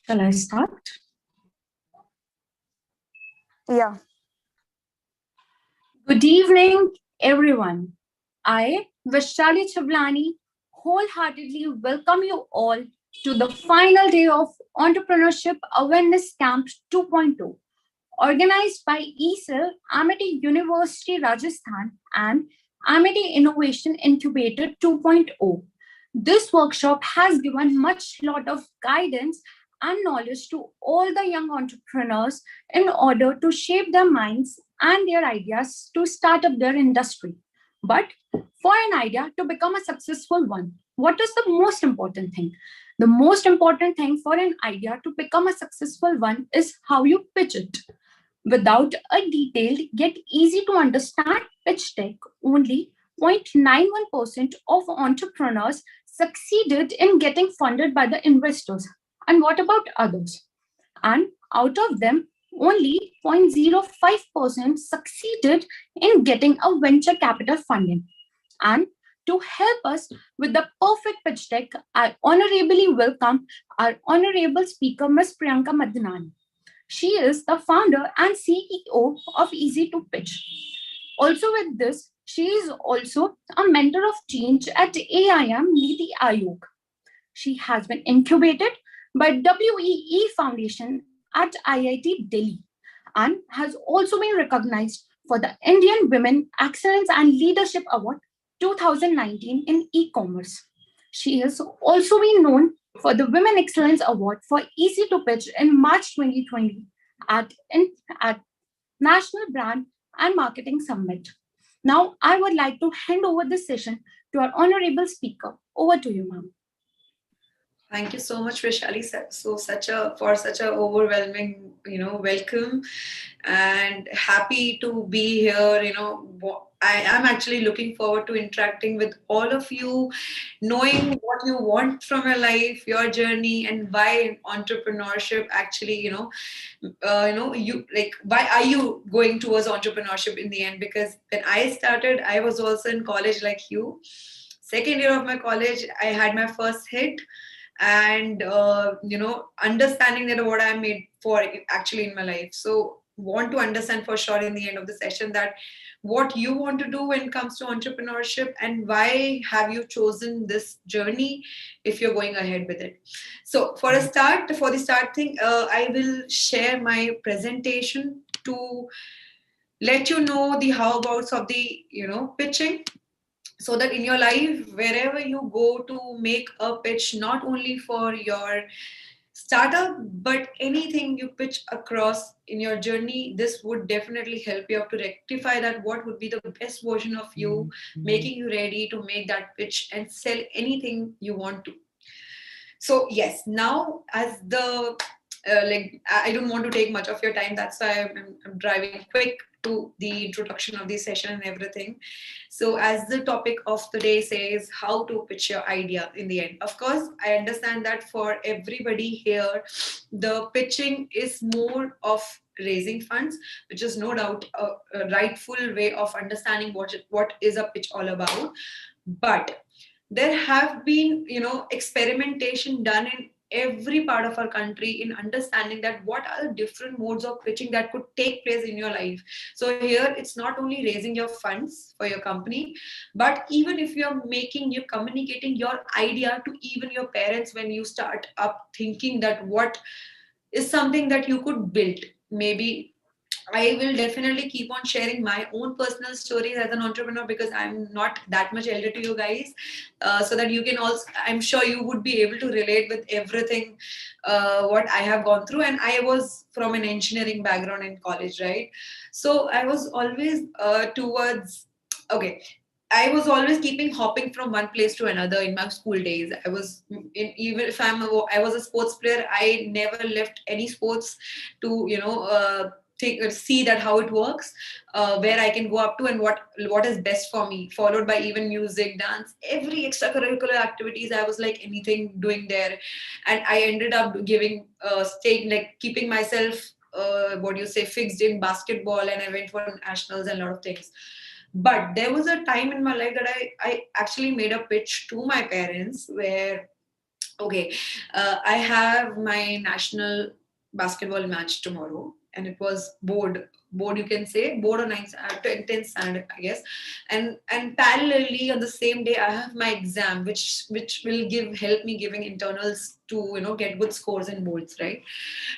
Shall I start? Yeah. Good evening, everyone. I, Vishali Chablani, wholeheartedly welcome you all to the final day of Entrepreneurship Awareness Camp 2.0, organized by ESL, Amity University, Rajasthan, and Amity Innovation Incubator 2.0. This workshop has given much lot of guidance and knowledge to all the young entrepreneurs in order to shape their minds and their ideas to start up their industry. But for an idea to become a successful one, what is the most important thing? The most important thing for an idea to become a successful one is how you pitch it. Without a detailed yet easy to understand pitch deck, only 0.91% of entrepreneurs succeeded in getting funded by the investors. And what about others? And out of them, only 0.05% succeeded in getting a venture capital funding. And to help us with the perfect pitch deck, I honorably welcome our honorable speaker, Ms. Priyanka Madnani. She is the founder and CEO of Easy to Pitch. Also, with this, she is also a mentor of change at AIM Niti Ayog. She has been incubated by WEE Foundation at IIT Delhi and has also been recognized for the Indian Women Excellence and Leadership Award 2019 in e-commerce. She has also been known for the Women Excellence Award for Easy to Pitch in March 2020 at National Brand and Marketing Summit. Now, I would like to hand over this session to our honorable speaker. Over to you, ma'am. Thank you so much, Vishali. For such a overwhelming, welcome, and happy to be here. I am actually looking forward to interacting with all of you, knowing what you want from your life, your journey, and why entrepreneurship actually, why are you going towards entrepreneurship in the end? Because when I started, I was also in college like you. Second year of my college, I had my first hit, and understanding that what I'm made for actually in my life. So want to understand for sure in the end of the session that what you want to do when it comes to entrepreneurship, and why have you chosen this journey if you're going ahead with it. So for the start thing, I will share my presentation to let you know the how abouts of the pitching, so that in your life, wherever you go to make a pitch, not only for your startup but anything you pitch across in your journey, this would definitely help you out to rectify that what would be the best version of you, making you ready to make that pitch and sell anything you want to. So yes, now as the I don't want to take much of your time. That's why I'm driving quick to the introduction of the session and everything. So as the topic of the day says, how to pitch your idea in the end. Of course, I understand that for everybody here, the pitching is more of raising funds, which is no doubt a rightful way of understanding what is a pitch all about. But there have been experimentation done in every part of our country in understanding that what are the different modes of pitching that could take place in your life. So here it's not only raising your funds for your company, but even if you're communicating your idea to even your parents when you start up thinking that what is something that you could build. Maybe I will definitely keep on sharing my own personal stories as an entrepreneur, because I'm not that much elder to you guys, so that you can also, I'm sure you would be able to relate with everything what I have gone through. And I was from an engineering background in college, right? So I was always okay. I was always keeping hopping from one place to another in my school days. Even if I was a sports player, I never left any sports to see that how it works, where I can go up to and what is best for me, followed by even music, dance, every extracurricular activities. I was like anything doing there, and I ended up staying, like keeping myself fixed in basketball, and I went for nationals and a lot of things. But there was a time in my life that I actually made a pitch to my parents where Okay, I have my national basketball match tomorrow, and it was board, you can say board or 10th standard, I guess. And parallelly on the same day I have my exam, which will give help me giving internals to get good scores in boards, right?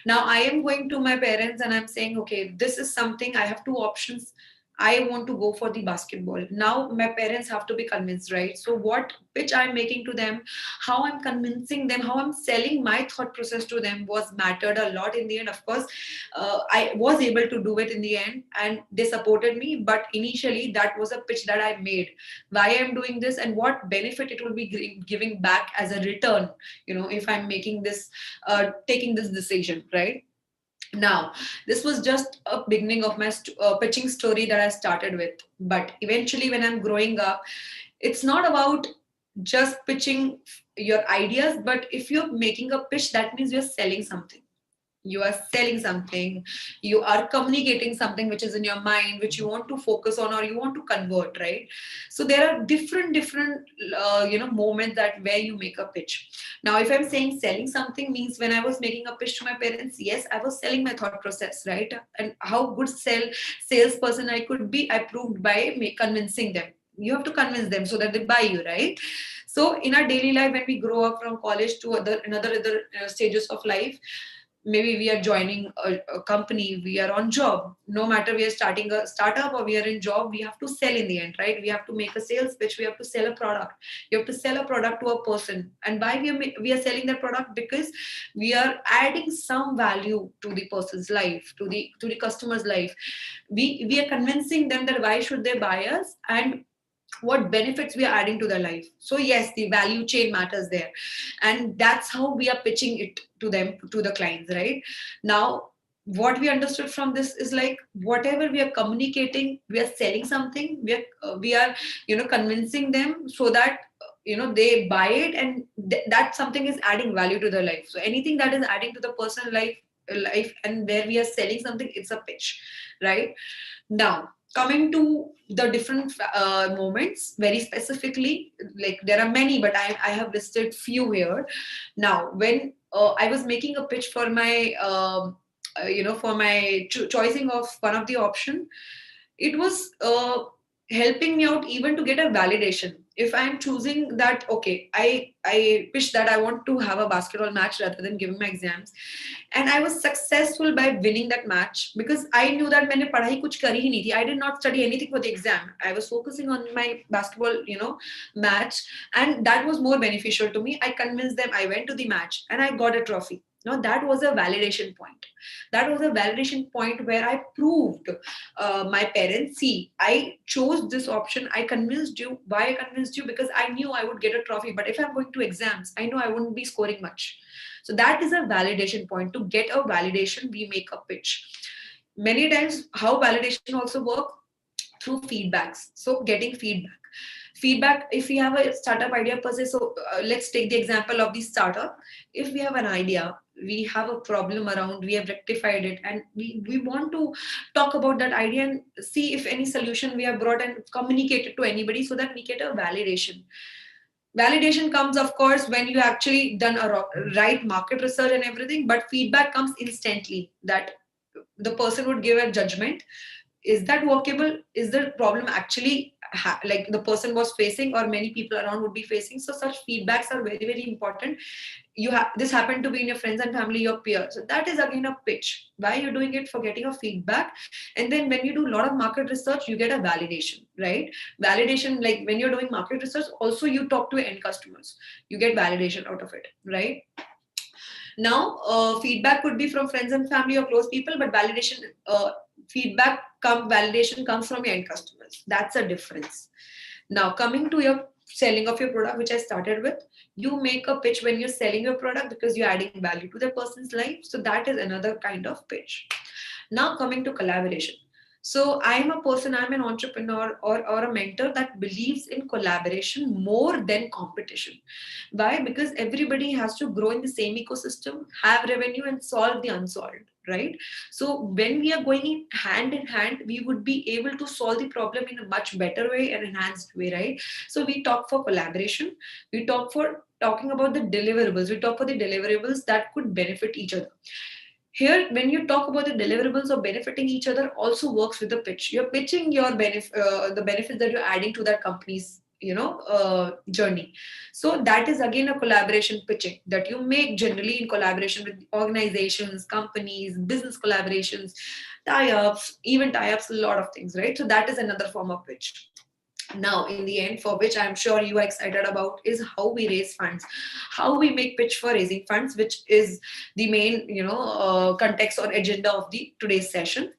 Now I am going to my parents and I'm saying, okay, this is something, I have two options. I want to go for the basketball. Now my parents have to be convinced, right? So what pitch I'm making to them, how I'm convincing them, how I'm selling my thought process to them was mattered a lot in the end. Of course, I was able to do it in the end, and they supported me. But initially, that was a pitch that I made. Why I'm doing this and what benefit it will be giving back as a return. If I'm making this, taking this decision, right? Now, this was just a beginning of my pitching story that I started with. But eventually, when I'm growing up, it's not about just pitching your ideas, but if you're making a pitch, that means you're selling something. You are selling something, you are communicating something which is in your mind, which you want to focus on or you want to convert, right? So there are different moments that where you make a pitch. Now if I'm saying selling something means when I was making a pitch to my parents, yes, I was selling my thought process, right? And how good salesperson I could be, I proved by convincing them. You have to convince them so that they buy you, right? So in our daily life, when we grow up from college to other stages of life, maybe we are joining a company, we are on job, no matter we are starting a startup or we are in job, we have to sell in the end, right? We have to make a sales pitch, we have to sell a product. You have to sell a product to a person, and why we are selling that product? Because we are adding some value to the person's life, to the customer's life. We are convincing them that why should they buy us and what benefits we are adding to their life. So yes, the value chain matters there, and that's how we are pitching it to them, to the clients, right? Now what we understood from this is like whatever we are communicating, we are selling something, we are convincing them so that they buy it, and that something is adding value to their life. So anything that is adding to the personal life and where we are selling something, it's a pitch, right? Now, coming to the different moments very specifically, like there are many, but I have listed few here. Now, when I was making a pitch for my, for my choosing of one of the option, it was helping me out even to get a validation. If I'm choosing that, okay, I wish that I want to have a basketball match rather than giving my exams, and I was successful by winning that match because I knew that मैंने पढ़ाई कुछ करी ही नहीं थी. I did not study anything for the exam. I was focusing on my basketball, match, and that was more beneficial to me. I convinced them. I went to the match and I got a trophy. Now that was a validation point. That was a validation point where I proved my parents, see, I chose this option. I convinced you. Why I convinced you? Because I knew I would get a trophy. But if I'm going to exams, I know I wouldn't be scoring much. So that is a validation point. To get a validation, we make a pitch. Many times, how validation also work? Through feedbacks. So getting feedback, if we have a startup idea per se, so let's take the example of the startup. If we have an idea, we have a problem around, we have rectified it, and we want to talk about that idea and see if any solution we have brought and communicate it to anybody so that we get a validation. Validation comes, of course, when you actually done a right market research and everything, but feedback comes instantly, that the person would give a judgment. Is that workable? Is the problem actually like the person was facing or many people around would be facing? So such feedbacks are very, very important. You have this happened to be in your friends and family, your peers, so that is again a pitch. Why you're doing it? For getting a feedback. And then when you do a lot of market research, you get a validation, right? Validation, like when you're doing market research, also you talk to end customers, you get validation out of it, right? Now feedback could be from friends and family or close people, but validation comes from your end customers. That's a difference. Now coming to your selling of your product, which I started with, you make a pitch when you're selling your product because you're adding value to the person's life. So that is another kind of pitch. Now coming to collaboration. So I'm a person, I'm an entrepreneur or a mentor that believes in collaboration more than competition. Why? Because everybody has to grow in the same ecosystem, have revenue, and solve the unsolved, right? So when we are going in hand, we would be able to solve the problem in a much better way and enhanced way, right? So we talk for collaboration, we talk for talking about the deliverables, we talk for the deliverables that could benefit each other. Here, when you talk about the deliverables or benefiting each other, also works with the pitch. You're pitching your the benefits that you're adding to that company's journey. So that is again a collaboration pitching that you make generally in collaboration with organizations, companies, business collaborations, tie-ups, even tie-ups, a lot of things, right? So that is another form of pitch. Now in the end, for which I'm sure you are excited about, is how we raise funds, how we make pitch for raising funds, which is the main context or agenda of the today's session.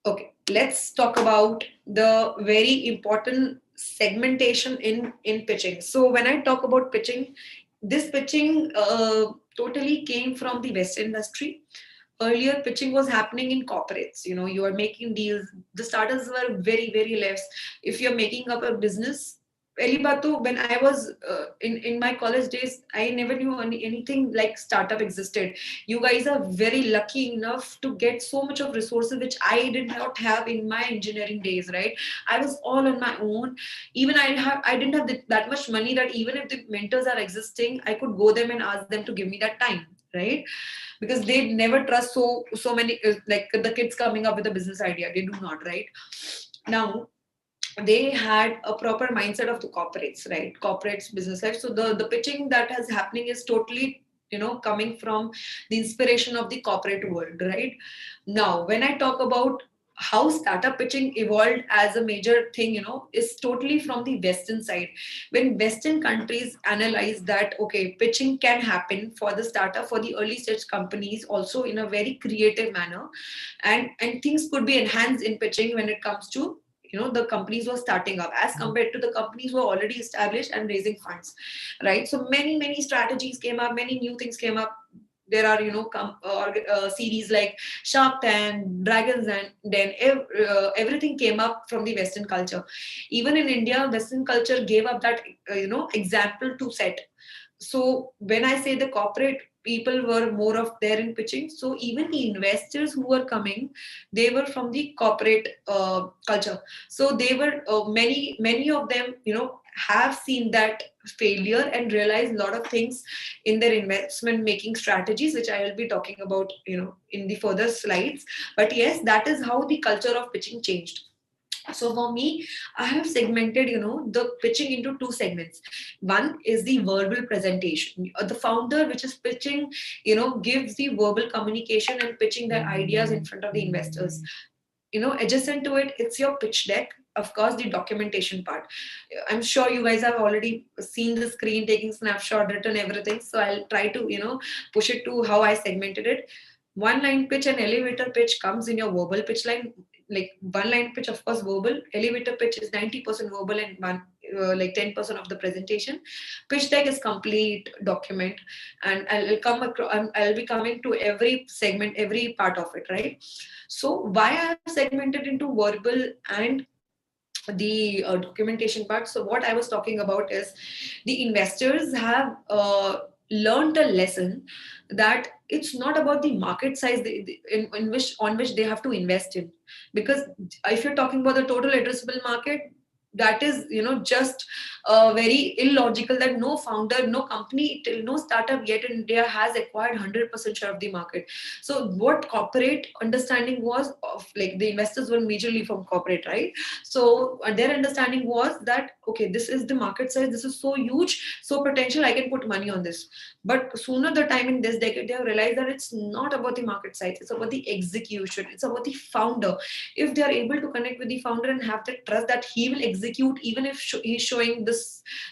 Okay, let's talk about the very important segmentation in pitching. So when I talk about pitching, this pitching totally came from the West industry. Earlier pitching was happening in corporates. You are making deals, the starters were very very less. If you're making up a business, पहली बात तो when I was in my college days, I never knew anything like startup existed. You guys are very lucky enough to get so much of resources which I did not have in my engineering days, right? I was all on my own. Even I didn't have that much money that even if the mentors are existing, I could go them and ask them to give me that time, right? Because they never trust so many like the kids coming up with a business idea, they do not, right? Now they had a proper mindset of the corporates, right? Corporates, business life. So the pitching that is happening is totally coming from the inspiration of the corporate world, right? Now when I talk about how startup pitching evolved as a major thing, is totally from the Western side. When Western countries analyze that, okay, pitching can happen for the startup, for the early stage companies also in a very creative manner, and things could be enhanced in pitching when it comes to the companies who are starting up as compared to the companies who are already established and raising funds, right? So many strategies came up, many new things came up. There are series like Shark Tank, Dragons, and then everything came up from the Western culture. Even in India, Western culture gave up that example to set. So when I say the corporate people were more of there in pitching, so even the investors who were coming, they were from the corporate culture. So they were many of them have seen that failure and realized a lot of things in their investment making strategies, which I will be talking about in the further slides. But yes, that is how the culture of pitching changed. So for me, I have segmented, the pitching into two segments. One is the verbal presentation. The founder, which is pitching, gives the verbal communication and pitching their ideas in front of the investors. Adjacent to it, it's your pitch deck. Of course, the documentation part. I'm sure you guys have already seen the screen, taking snapshot, written everything. So I'll try to, push it to how I segmented it. One line pitch and elevator pitch comes in your verbal pitch line. Like one line pitch, of course, verbal. Elevator pitch is 90% verbal and 10% of the presentation. Pitch deck is complete document, and I'll be coming to every segment, every part of it, right? So why I have segmented into verbal and the documentation part. So what I was talking about is the investors have learned a lesson that it's not about the market size in which on which they have to invest in. Because if you're talking about the total addressable market, that is just very illogical that no founder, no company, till no startup yet in India has acquired 100% share of the market. So what corporate understanding was of, like, the investors were majorly from corporate, right? So their understanding was that, okay, this is the market size, this is so huge, so potential, I can put money on this. But sooner the time in this decade, they have realized that it's not about the market size, it's about the execution, it's about the founder. If they are able to connect with the founder and have the trust that he will execute, even if he's showing this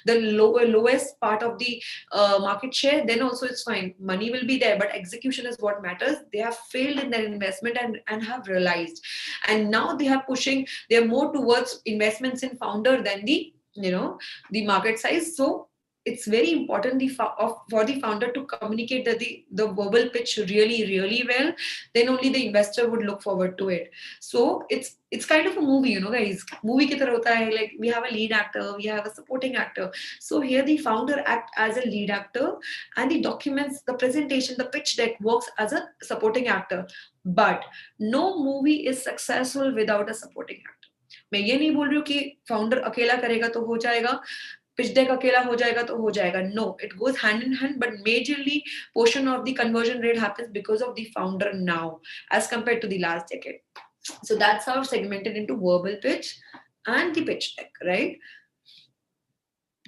the lowest part of the market share, then also it's fine, money will be there, but execution is what matters. They have failed in their investment and have realized, and now they are pushing, they are more towards investments in founder than the the market size. So it's very important for the founder to communicate the verbal pitch really well. Then only the investor would look forward to it. So it's kind of a movie, guys. Movie ki tarah hota hai, like we have a lead actor, we have a supporting actor. So here the founder act as a lead actor, and the documents, the presentation, the pitch deck works as a supporting actor. But no movie is successful without a supporting actor. मैं ये नहीं बोल रही हूँ कि founder अकेला करेगा तो हो जाएगा, pitch deck अकेला हो जाएगा तो हो जाएगा. No, it goes hand in hand, but majorly portion of the conversion rate happens because of the founder now as compared to the last decade. So that's how segmented into verbal pitch and the pitch deck, right?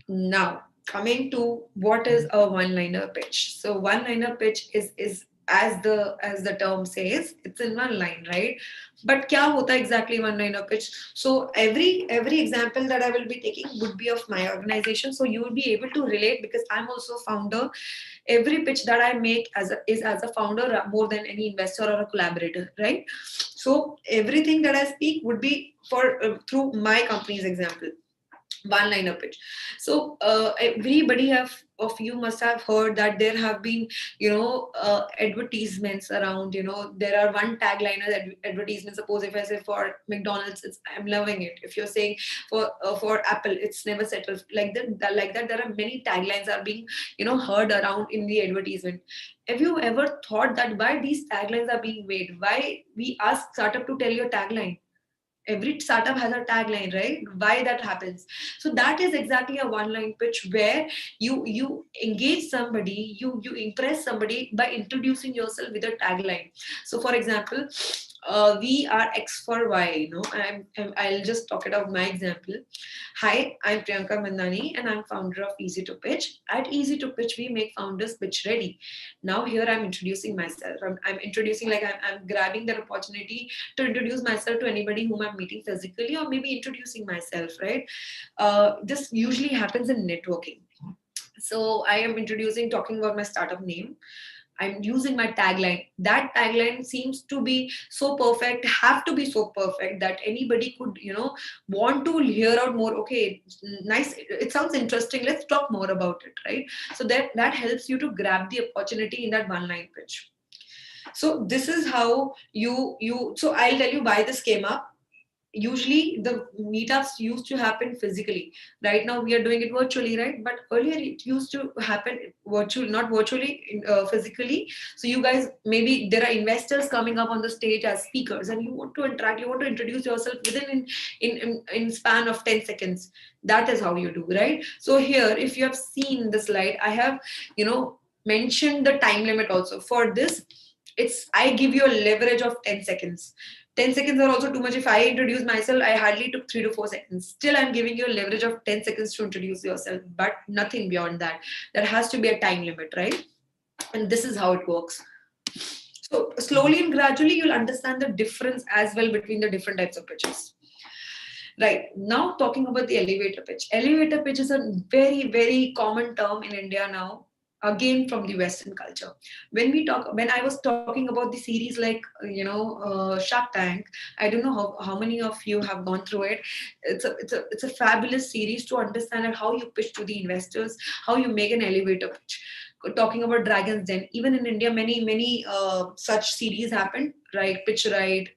Now coming to what is a one-liner pitch. So one-liner pitch is as the term says, it's in one line, right? But kya hota exactly one-liner pitch? So every example that I will be taking would be of my organization, so you will be able to relate because I'm also a founder. Every pitch that I make is as a founder more than any investor or a collaborator, right? So everything that I speak would be for through my company's example. One-liner pitch. So everybody of you must have heard that there have been advertisements around. There are one tagline advertisement. Suppose if I say for McDonald's, it's I'm loving it. If you're saying for Apple, it's never settled. Like that there are many taglines are being heard around in the advertisement. Have you ever thought that why these taglines are being made? Why we ask startup to tell your tagline? Every startup has a tagline, right? Why that happens? So that is exactly a one line pitch where you engage somebody, you impress somebody by introducing yourself with a tagline. So for example, we are X for Y. I'll just talk about my example. Hi, I'm Priyanka Mandani and I'm founder of Easy to Pitch. At Easy to Pitch, we make founders pitch ready. Now here I'm introducing myself. I'm introducing, like I'm grabbing that opportunity to introduce myself to anybody whom I'm meeting physically, or maybe introducing myself, right? This usually happens in networking. So I am talking about my startup name. I'm using my tagline. That tagline seems to be so perfect, have to be so perfect that anybody could, want to hear out more. Okay, nice. It sounds interesting. Let's talk more about it, right? So that helps you to grab the opportunity in that one line pitch. So this is how so I'll tell you why this came up. Usually the meetups used to happen physically. Right now we are doing it virtually, right? But earlier it used to happen not virtually, physically. So you guys, maybe there are investors coming up on the stage as speakers and you want to interact, you want to introduce yourself within in span of 10 seconds. That is how you do, right? So here, if you have seen the slide, I have mentioned the time limit also. For this, I give you a leverage of 10 seconds. 10 seconds are also too much. If I introduce myself, I hardly took 3 to 4 seconds. Still, I'm giving you a leverage of 10 seconds to introduce yourself, but nothing beyond that. There has to be a time limit, right? And this is how it works. So slowly and gradually, you'll understand the difference as well between the different types of pitches. Right, now talking about the elevator pitch. Elevator pitch is a very, very common term in India now, again from the Western culture. When I was talking about the series like Shark Tank, I don't know how many of you have gone through it. It's a fabulous series to understand how you pitch to the investors, how you make an elevator pitch. Talking about Dragon's Den, even in India, many such series happened, right? Pitch Right,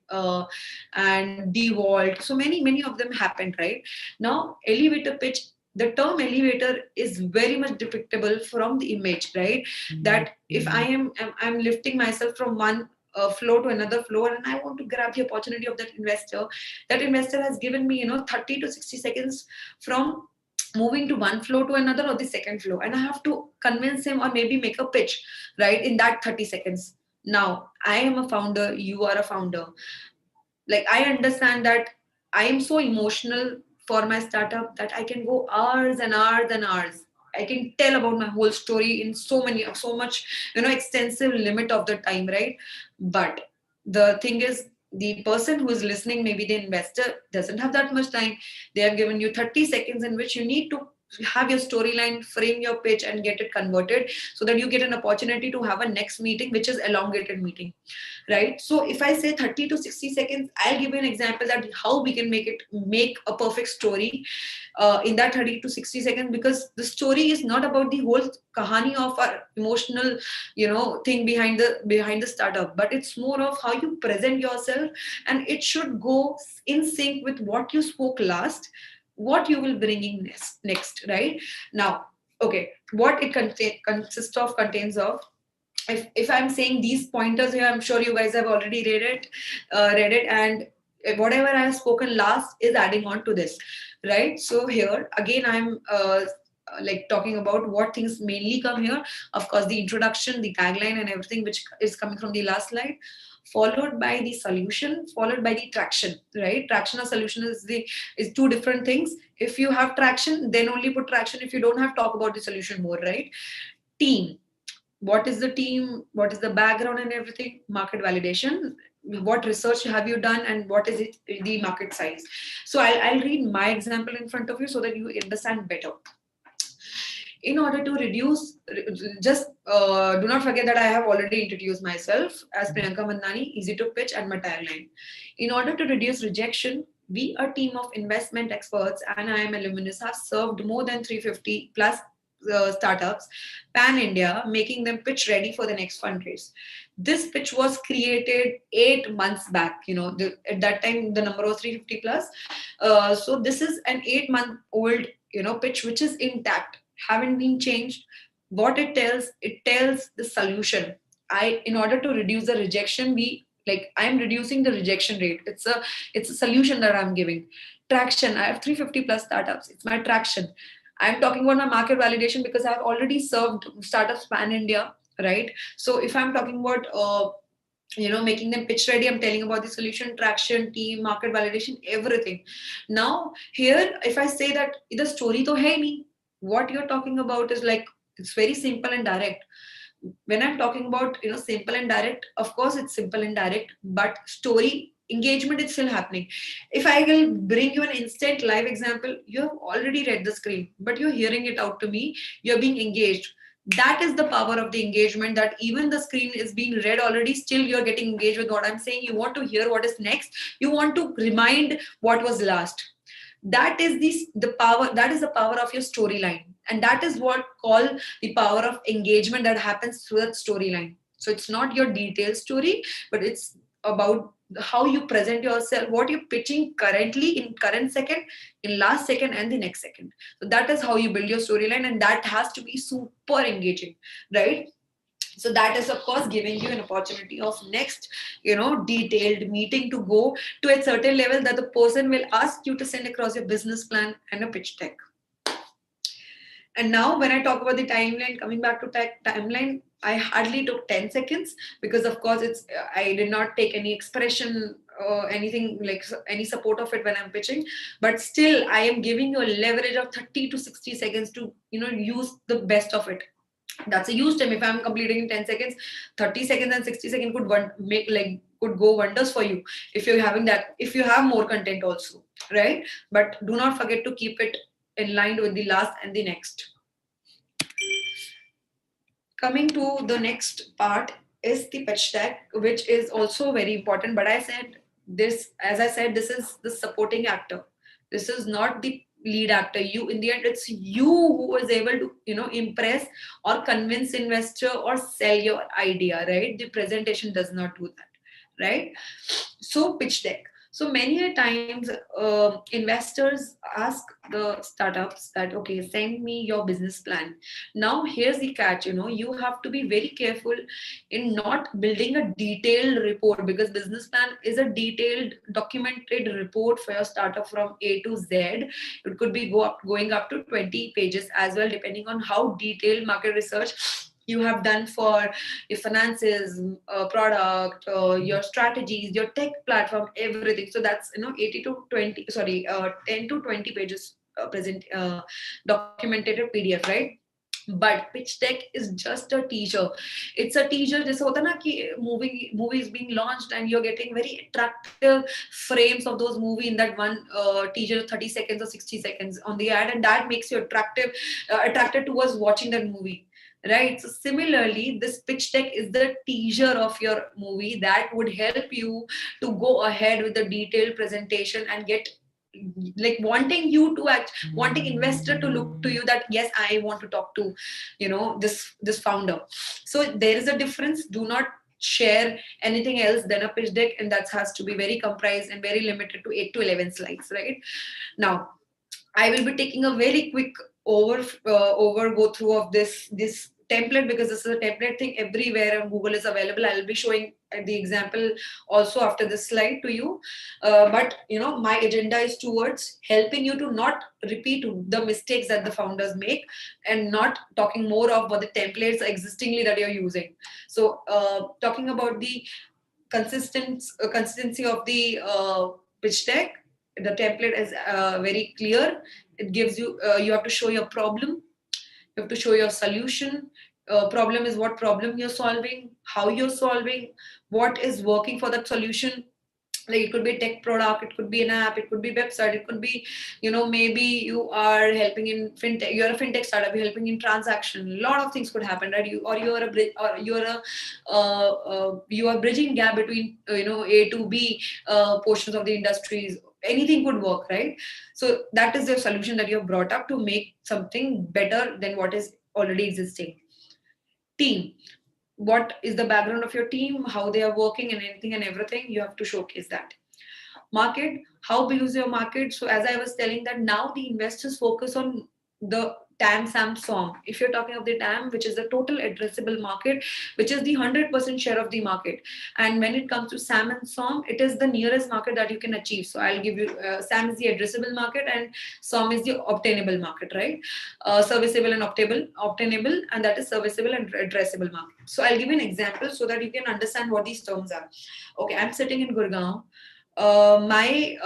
and The Vault. So many of them happened, right? Now elevator pitch, the term elevator is very much depictable from the image, right? That if I'm lifting myself from one floor to another floor and I want to grab the opportunity of that investor has given me 30 to 60 seconds from moving to one floor to another or the second floor, and I have to convince him or maybe make a pitch, right, in that 30 seconds. Now I am a founder, you are a founder. Like, I understand that I am so emotional for my startup that I can go hours and hours and hours. I can tell about my whole story in so much extensive limit of the time, right? But the thing is, the person who is listening, maybe the investor, doesn't have that much time. They have given you 30 seconds in which you need to have your storyline, frame your pitch, and get it converted, so that you get an opportunity to have a next meeting, which is elongated meeting, right? So if I say 30 to 60 seconds, I'll give you an example that how we can make a perfect story in that 30 to 60 seconds, because the story is not about the whole kahani of our emotional, thing behind the startup, but it's more of how you present yourself, and it should go in sync with what you spoke last, what you will bring in next, right? Now, okay, what it contains of, if I'm saying these pointers here, I'm sure you guys have already read it, and whatever I have spoken last is adding on to this, right? So here again, I'm like talking about what things mainly come here. Of course, the introduction, the tagline, and everything which is coming from the last slide, followed by the solution, followed by the traction, right? Traction or solution is two different things. If you have traction, then only put traction. If you don't have, talk about the solution more, right? Team, what is the team, what is the background and everything, market validation, what research have you done, and what is it, the market size. So I'll read my example in front of you so that you understand better. In order to reduce, just do not forget that I have already introduced myself as Priyanka Mandani, easy to pitch, and my tagline. In order to reduce rejection, we, a team of investment experts and I am alumnus, have served more than 350 plus startups pan India, making them pitch ready for the next fundraise. This pitch was created 8 months back. At that time the number was 350 plus. So this is an 8-month old pitch which is intact, haven't been changed. What it tells the solution. In order to reduce the rejection, I'm reducing the rejection rate. It's a solution that I'm giving. Traction, I have 350 plus startups, it's my traction. I'm talking about my market validation because I've already served startups pan India, right? So if I'm talking about making them pitch ready, I'm telling about the solution, traction, team, market validation, everything. Now here, if I say that the story to hai nahi, what you're talking about is like, it's very simple and direct. When I'm talking about simple and direct, of course it's simple and direct, but story engagement is still happening. If I will bring you an instant live example, you have already read the screen, but you're hearing it out to me, you're being engaged. That is the power of the engagement, that even the screen is being read already, still you're getting engaged with what I'm saying. You want to hear what is next, you want to remind what was last. That is the power, that is the power of your storyline, and that is what call the power of engagement that happens through that storyline. So it's not your detailed story, but it's about how you present yourself, what you're pitching currently, in current second, in last second, and the next second. So that is how you build your storyline, and that has to be super engaging, right? So that is of course giving you an opportunity of next detailed meeting to go to a certain level, that the person will ask you to send across your business plan and a pitch deck. And now when I talk about the timeline, coming back to timeline, I hardly took 10 seconds, because of course I did not take any expression or anything like any support of it when I'm pitching. But still I am giving you a leverage of 30 to 60 seconds to use the best of it. That's a huge time. If I'm completing in 10 seconds, 30 seconds and 60 seconds could go wonders for you, if you're having that, if you have more content also, right? But do not forget to keep it in line with the last and the next. Coming to the next part is the pitch deck, which is also very important. But as I said, this is the supporting actor. This is not the lead actor. You, in the end, it's you who is able to impress or convince investor or sell your idea, right? The presentation does not do that, right? So pitch deck. So many a times investors ask the startups that, okay, send me your business plan. Now here's the catch, you have to be very careful in not building a detailed report, because business plan is a detailed documented report for your startup from A to Z. It could be going up to 20 pages as well, depending on how detailed market research you have done for your finances, product, your strategies, your tech platform, everything. So that's 80 to 20, sorry, 10 to 20 pages present documented PDF, right? But pitch deck is just a teaser. It's a teaser. जैसे होता है ना कि movie is being launched and you're getting very attractive frames of those movie in that one teaser, 30 seconds or 60 seconds on the ad, and that makes you attracted towards watching that movie, right? So similarly, this pitch deck is the teaser of your movie that would help you to go ahead with the detailed presentation and get, like, wanting you to act, wanting investor to look to you that yes, I want to talk to, this founder. So there is a difference. Do not share anything else than a pitch deck, and that has to be very comprised and very limited to 8 to 11 slides, right? Now, I will be taking a very quick go through of this template, because this is a template thing everywhere on Google is available. I'll be showing the example also after this slide to you. But my agenda is towards helping you to not repeat the mistakes that the founders make, and not talking more of what the templates existingly that you're using. So talking about the consistency of the pitch deck, the template is very clear. It gives you, you have to show your problem, you have to show your solution. Problem is what problem you're solving, how you're solving, what is working for that solution. Like, it could be a tech product, it could be an app, it could be website, it could be, maybe you are helping in fintech, you're a fintech startup, you're helping in transaction. A lot of things could happen, right? You're a bridge, or you are bridging gap between A to B portions of the industries. Anything could work, right? So that is the solution that you have brought up to make something better than what is already existing. Team, what is the background of your team, how they are working, and anything and everything, you have to showcase that. Market, how big is your market? So as I was telling, that now the investors focus on the TAM, SAM, SOM. If you're talking of the TAM, which is the total addressable market, which is the 100% share of the market, and when it comes to SAM and SOM, it is the nearest market that you can achieve. So I'll give you, SAM is the addressable market and SOM is the obtainable market, right? Serviceable and obtainable, and that is serviceable and addressable market. So I'll give you an example so that you can understand what these terms are. Okay, I'm sitting in Gurgaon. My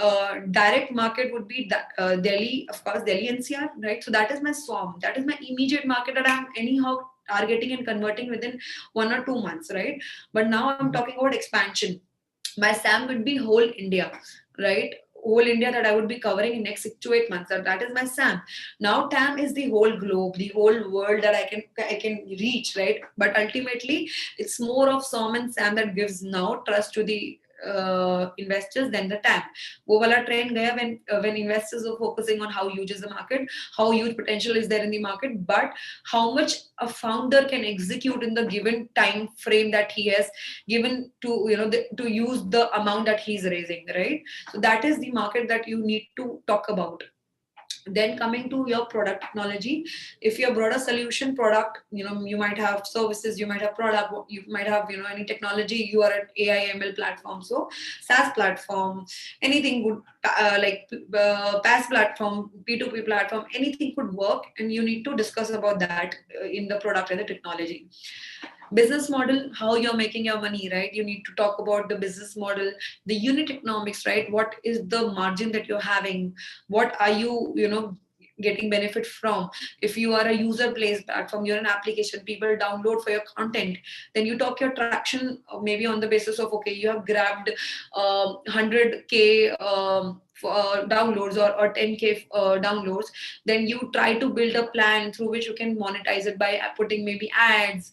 direct market would be Delhi, of course, Delhi NCR, right? So that is my SOM. That is my immediate market that I'm anyhow targeting and converting within 1 or 2 months, right? But now I'm talking about expansion. My SAM would be whole India, right? Whole India that I would be covering in next 6 to 8 months. That is my SAM. Now TAM is the whole globe, the whole world that I can reach, right? But ultimately, it's more of SOM and SAM that gives now trust to the investors than the TAM. वो वाला trend गया when investors are focusing on how huge is the market, how huge potential is there in the market, but how much a founder can execute in the given time frame that he has given to to use the amount that he's raising, right? So that is the market that you need to talk about. Then coming to your product technology, if you brought a solution product, you might have services, you might have product, you might have any technology, you are an AI ML platform, so SaaS platform, anything would like PaaS platform, P2P platform, anything could work, and you need to discuss about that in the product and the technology. Business model, how you're making your money, right? You need to talk about the business model, the unit economics, right? What is the margin that you're having? What are you getting benefit from? If you are a user placed platform, you're an application, people download for your content, then you talk your traction maybe on the basis of, okay, you have grabbed 100k downloads or 10k downloads, then you try to build a plan through which you can monetize it by putting maybe ads,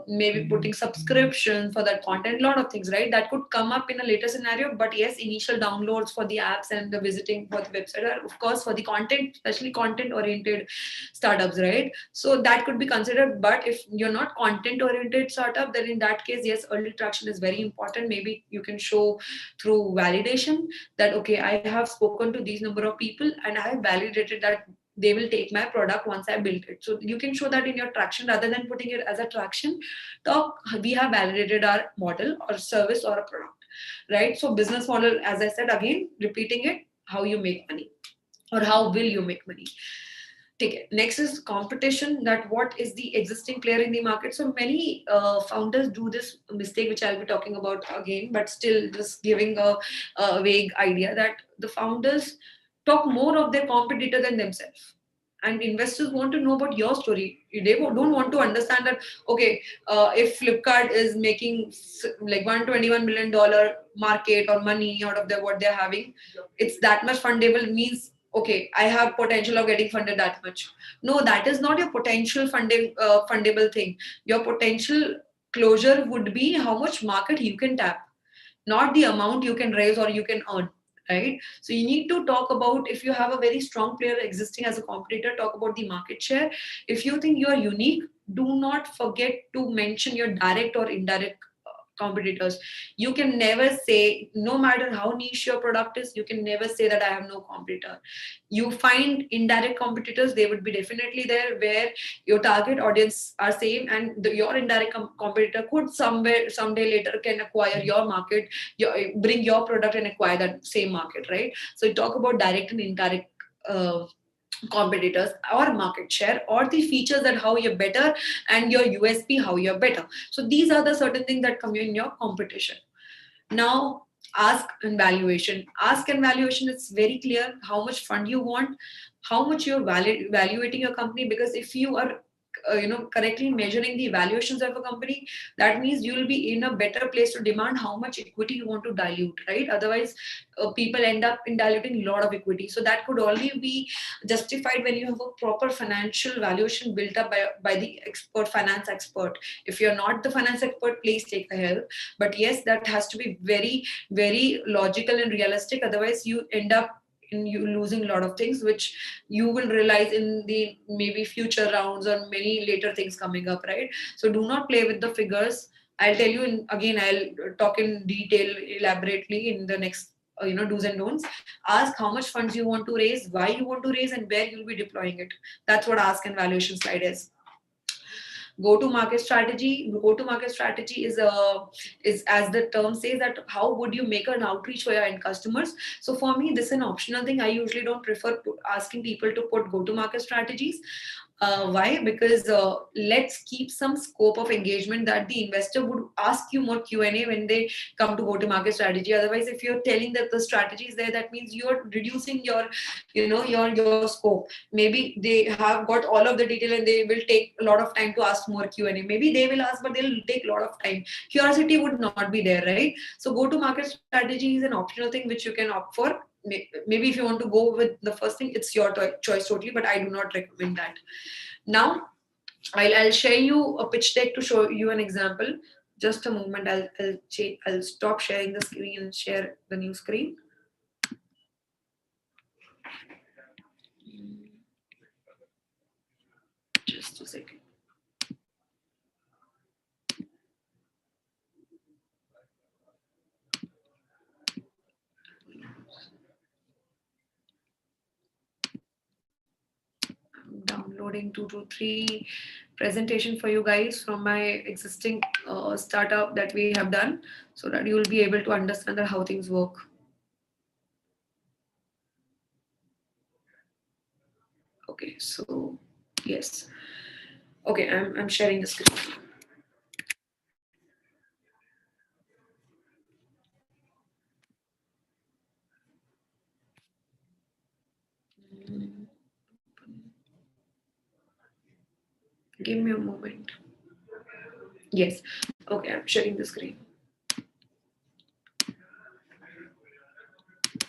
maybe putting subscription for that content, a lot of things, right? That could come up in a later scenario. But yes, initial downloads for the apps and the visiting for the website are, of course, for the content, especially content oriented startups, right? So that could be considered. But if you're not content oriented startup, then in that case, yes, early traction is very important. Maybe you can show through validation that, okay, I have spoken to these number of people and I have validated that they will take my product once I built it. So you can show that in your traction rather than putting it as a traction talk. We have validated our model or service or a product, right? So business model, as I said, again, repeating it, how you make money or how will you make money. Take it. Next is competition, that what is the existing player in the market. So many founders do this mistake, which I'll be talking about again, but still just giving a vague idea that the founders talk more of their competitor than themselves, and investors want to know about your story. They don't want to understand that, okay, if Flipkart is making like $121 million market or money out of what they're having, it's that much fundable, means okay, I have potential of getting funded that much. No, that is not your potential fundable thing. Your potential closure would be how much market you can tap, not the amount you can raise or you can earn, right? So you need to talk about, if you have a very strong player existing as a competitor, talk about the market share. If you think you are unique, do not forget to mention your direct or indirect competitors. You can never say, no matter how niche your product is, you can never say that I have no competitor. You find indirect competitors, they would be definitely there, where your target audience are same, and your indirect competitor could somewhere someday later can acquire your market, bring your product and acquire that same market, right? So talk about direct and indirect competitors, or market share, or the features that how you're better, and your USP how you're better. So these are the certain things that come in your competition. Now, ask and valuation. Ask and valuation, it's very clear how much fund you want, how much you're evaluating your company. Because if you are correctly measuring the valuations of a company, that means you will be in a better place to demand how much equity you want to dilute, right? Otherwise, people end up in diluting a lot of equity. So that could only be justified when you have a proper financial valuation built up by the finance expert. If you're not the finance expert, please take a help. But yes, that has to be very, very logical and realistic. Otherwise, you end up in you losing a lot of things, which you will realize in the maybe future rounds or many later things coming up, right? So do not play with the figures. I'll tell you again, I'll talk in detail elaborately in the next do's and don'ts. Ask how much funds you want to raise, why you want to raise, and where you'll be deploying it. That's what ask and valuation slide is. Go to market strategy is, as the term says, that how would you make an outreach for your end customers. So for me, this is an optional thing. I usually don't prefer asking people to put go to market strategies. Why? Because let's keep some scope of engagement, that the investor would ask you more Q&A when they come to go-to-market strategy. Otherwise, if you're telling that the strategy is there, that means you're reducing your scope. Maybe they have got all of the detail and they will take a lot of time to ask more Q&A. Maybe they will ask, but they'll take a lot of time. Curiosity would not be there, right? So go-to-market strategy is an optional thing which you can opt for. Maybe if you want to go with the first thing, it's your choice totally, but I do not recommend that. Now, I'll share you a pitch deck to show you an example. Just a moment. I'll stop sharing the screen and share the new screen. Just a second. I'm downloading 2 to 3 presentation for you guys from my existing startup that we have done, so that you will be able to understand how things work. Okay, so yes. Okay, I'm sharing the screen. Give me a moment. Yes. Okay, I'm sharing the screen.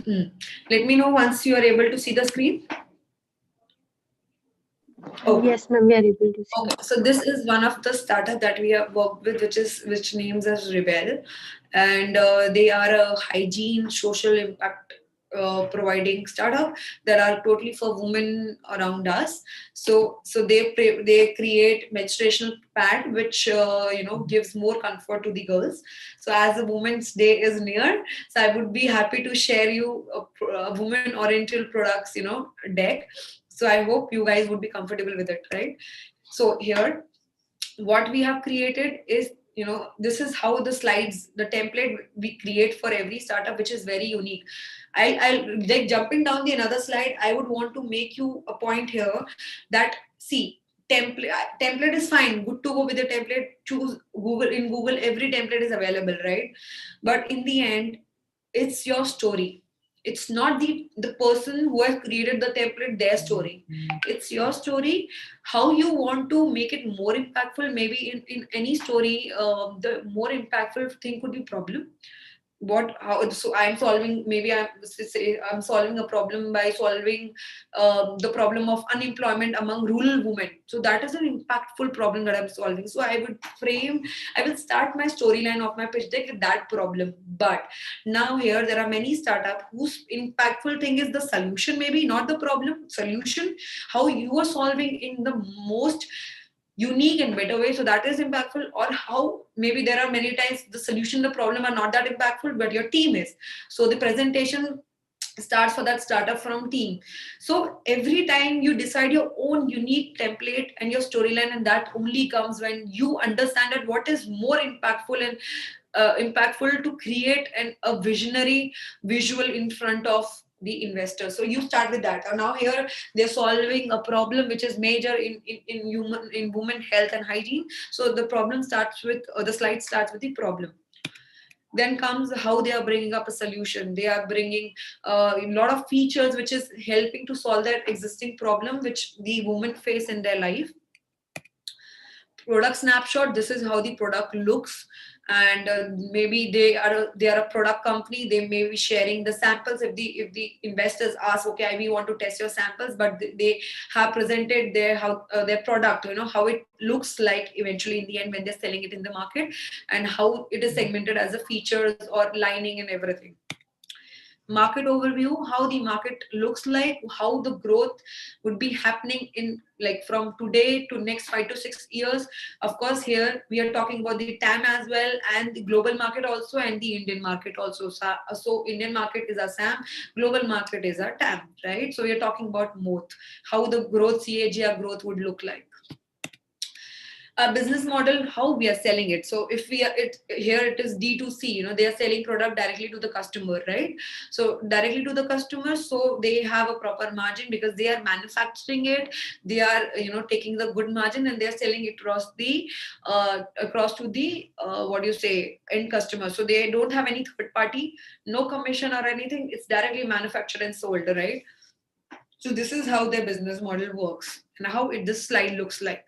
Let me know once you are able to see the screen. Oh. Yes, ma'am, we are able to see. Okay, so this is one of the startup that we have worked with, which names as Rebel, and they are a hygiene social impact providing startup that are totally for women around us. So they create menstruational pad which gives more comfort to the girls. So as the Women's Day is near, so I would be happy to share you a women oriental products deck. So I hope you guys would be comfortable with it, right? So here, what we have created is, this is how the slides, the template we create for every startup, which is very unique. I'll like jumping down the another slide. I would want to make you a point here that see, template is fine, good to go with the template. Choose Google. In Google, every template is available, right? But in the end, it's your story. It's not the person who has created the template, their story. It's your story. How you want to make it more impactful. Maybe in any story, the more impactful thing could be problem. What how so I'm solving, maybe I'm solving a problem by solving the problem of unemployment among rural women. So that is an impactful problem that I'm solving. So I will start my storyline of my pitch deck with that problem. But now here there are many startup whose impactful thing is the solution, maybe not the problem, solution, how you are solving in the most unique and better way. So that is impactful. Or how maybe there are many times the solution, the problem are not that impactful, but your team is. So the presentation starts for that startup from team. So every time you decide your own unique template and your storyline, and that only comes when you understand that what is more impactful and impactful to create a visionary visual in front of the investor. So you start with that. And now here they're solving a problem which is major in women health and hygiene. So the problem starts with, the slide starts with the problem. Then comes how they are bringing up a solution. They are bringing a lot of features which is helping to solve that existing problem which the women face in their life. Product snapshot, this is how the product looks. And maybe they are a product company. They may be sharing the samples if the investors ask, okay, we want to test your samples, but they have presented their product, how it looks like eventually in the end when they're selling it in the market, and how it is segmented as a features or lining and everything. Market overview, how the market looks like, how the growth would be happening in like from today to next 5 to 6 years. Of course here we are talking about the TAM as well, and the global market also, and the Indian market also. So Indian market is our SAM, global market is our TAM, right? So we are talking about both, how the growth, CAGR growth would look like. A business model, how we are selling it. So if we are it here, it is D2C, they are selling product directly to the customer, right? So directly to the customer, so they have a proper margin because they are manufacturing it. They are taking the good margin, and they are selling it across to the what do you say, end customer. So they don't have any third party, no commission or anything. It's directly manufactured and sold, right? So this is how their business model works, and how this slide looks like.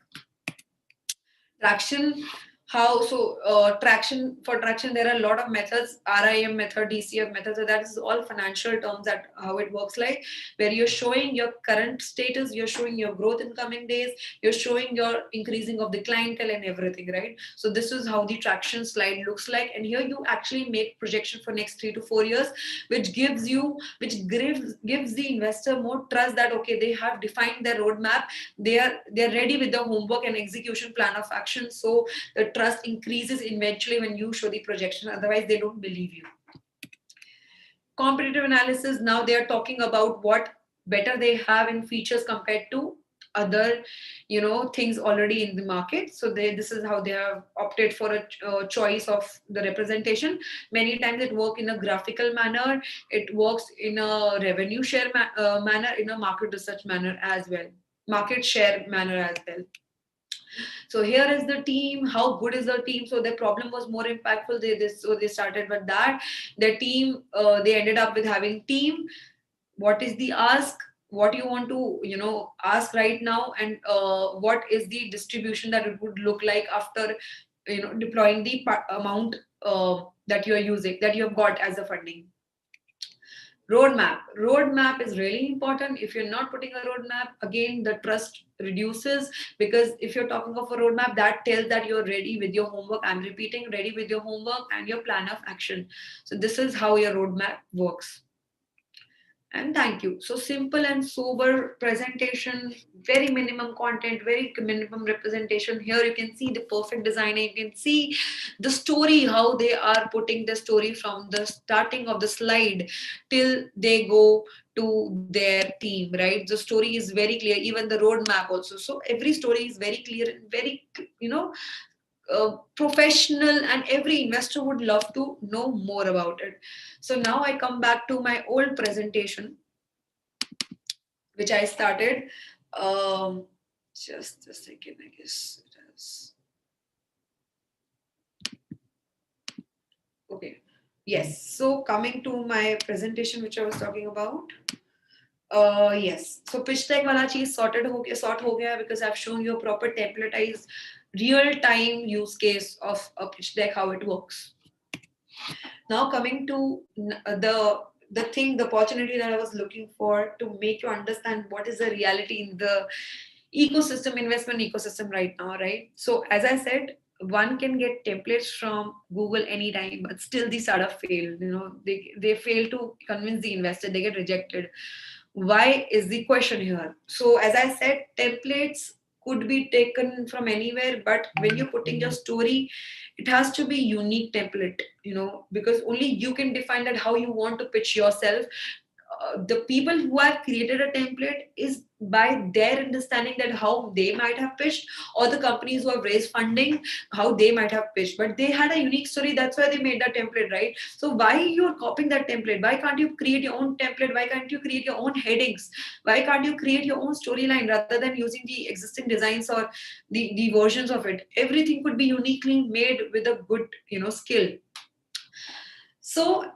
Traction, how so traction, for traction there are a lot of methods, RIM method, DCF method. So that is all financial terms, that how it works like, where you're showing your current status, you're showing your growth in coming days, you're showing your increasing of the clientele and everything, right? So this is how the traction slide looks like. And here you actually make projection for next 3 to 4 years, which gives the investor more trust that okay, they have defined their roadmap, they're ready with the homework and execution plan of action. So the trust increases eventually when you show the projection, otherwise they don't believe you. Competitive analysis, now they are talking about what better they have in features compared to other things already in the market. So this is how they have opted for a choice of the representation. Many times it works in a graphical manner, it works in a revenue share manner, in a market research manner as well, market share manner as well. So here is the team, how good is the team. So their problem was more impactful, so they started with that. Their team, they ended up with having team, what is the ask, what you want to ask right now, and what is the distribution that it would look like after deploying the amount that you are using, that you have got as a funding. Roadmap is really important. If you're not putting a roadmap, again the trust reduces, because if you're talking of a roadmap, that tells that you're ready with your homework. I'm repeating, ready with your homework and your plan of action. So this is how your roadmap works. And thank you. So simple and sober presentation, very minimum content, very minimum representation. Here you can see the perfect design. You can see the story, how they are putting the story from the starting of the slide till they go to their team, right? The story is very clear, even the roadmap also. So every story is very clear and very, professional, and every investor would love to know more about it. So now I come back to my old presentation, which I started. Just a second, I guess it is. Okay. Yes. So coming to my presentation, which I was talking about. Yes. So pitch deck wala cheez sort ho gaya because I've shown you a proper templatized real time use case of a pitch deck, how it works. Now coming to the thing, the opportunity that I was looking for to make you understand what is the reality in the ecosystem, investment ecosystem right now, right? So as I said, one can get templates from Google anytime, but still the startup fail. They fail to convince the investor, they get rejected. Why is the question here? So as I said, templates could be taken from anywhere, but when you're putting your story, it has to be unique template, because only you can define that how you want to pitch yourself. The people who have created a template is by their understanding that how they might have pitched, or the companies who have raised funding, how they might have pitched, but they had a unique story, that's why they made that template, right? So why you're copying that template? Why can't you create your own template? Why can't you create your own headings? Why can't you create your own storyline rather than using the existing designs or the versions of it? Everything could be uniquely made with a good skill. So,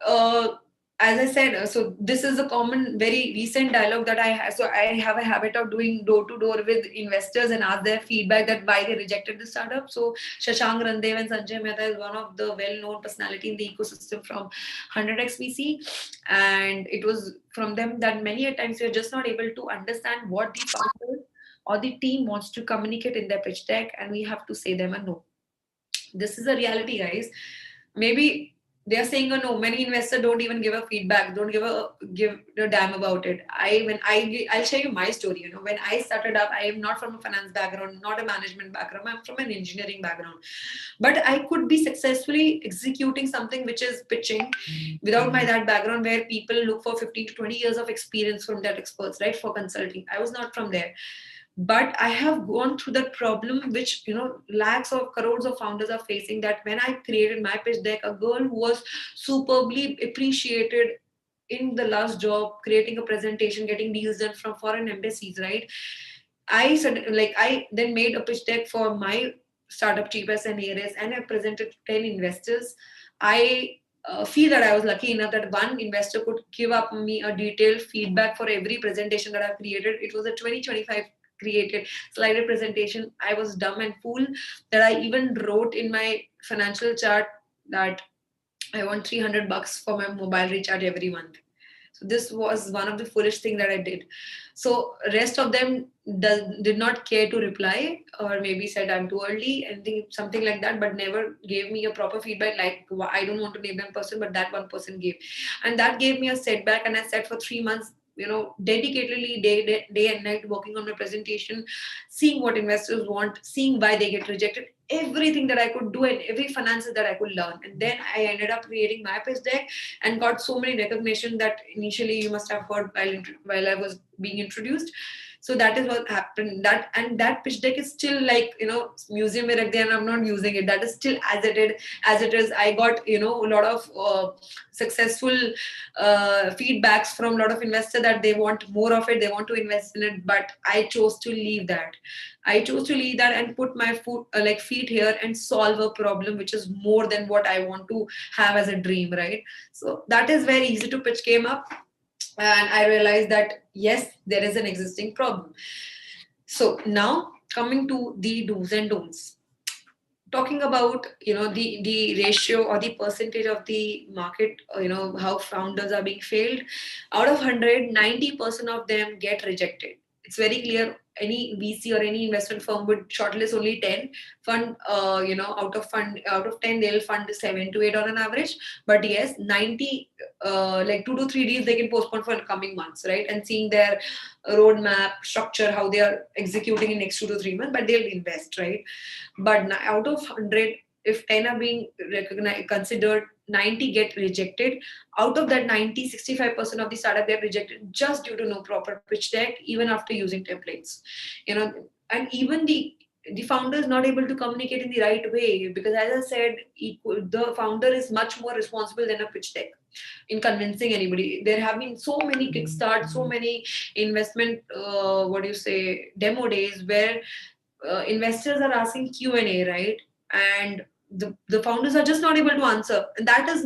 as I said, so this is a common, very recent dialogue that I have. So I have a habit of doing door to door with investors and ask their feedback that why they rejected the startup. So Shashank Randev and Sanjay Mehta is one of the well-known personality in the ecosystem from 100x VC, and it was from them that many a times we are just not able to understand what the founder or the team wants to communicate in their pitch deck, and we have to say them a no. This is a reality, guys. Maybe they are saying a no. Many investors don't even give a feedback, don't give a damn about it. I'll share you my story. When I started up, I am not from a finance background, not a management background, I'm from an engineering background, but I could be successfully executing something which is pitching without my that background, where people look for 15 to 20 years of experience from that experts, right, for consulting. I was not from there, but I have gone through that problem which lakhs of crores of founders are facing, that when I created my pitch deck, a girl who was superbly appreciated in the last job, creating a presentation, getting deals done from foreign embassies, right? I said, like, I then made a pitch deck for my startup cheapest and ARS, and I presented to 10 investors. I feel that I was lucky enough that one investor could give up me a detailed feedback for every presentation that I've created. It was a 2025 created slide presentation. I was dumb and fool that I even wrote in my financial chart that I want $300 for my mobile recharge every month. So this was one of the foolish things that I did. So rest of them did not care to reply, or maybe said I'm too early, anything something like that, but never gave me a proper feedback. Like, I don't want to name them person, but that one person gave, and that gave me a setback. And I sat for 3 months, dedicatedly day and night working on my presentation, seeing what investors want, seeing why they get rejected, everything that I could do and every finances that I could learn. And then I ended up creating my pitch deck and got so many recognition that initially you must have heard while I was being introduced. So that is what happened. That pitch deck is still, like, museum mein rakh diya, and I'm not using it. That is still as it is. I got a lot of successful feedbacks from a lot of investors that they want more of it, they want to invest in it, but I chose to leave that. I chose to leave that and put my feet here and solve a problem which is more than what I want to have as a dream, right? So that is where easy to pitch came up, and I realized that yes, there is an existing problem. So now coming to the do's and don'ts, talking about the ratio or the percentage of the market, how founders are being failed. Out of 100, 90% of them get rejected. It's very clear. Any VC or any investment firm would shortlist only 10 fund, out of 10 they'll fund 7 to 8 on an average. But yes, 90, like 2 to 3 deals they can postpone for the coming months, right? And seeing their roadmap structure, how they are executing in next 2 to 3 months, but they'll invest, right? But out of 100, if 10 are being recognized, considered, 90 get rejected. Out of that 90, 65% of the startup get rejected just due to no proper pitch deck, even after using templates. And even the founder is not able to communicate in the right way, because as I said, the founder is much more responsible than a pitch deck in convincing anybody. There have been so many kickstarts, so many investment, demo days where investors are asking Q&A, right? And the founders are just not able to answer, and that is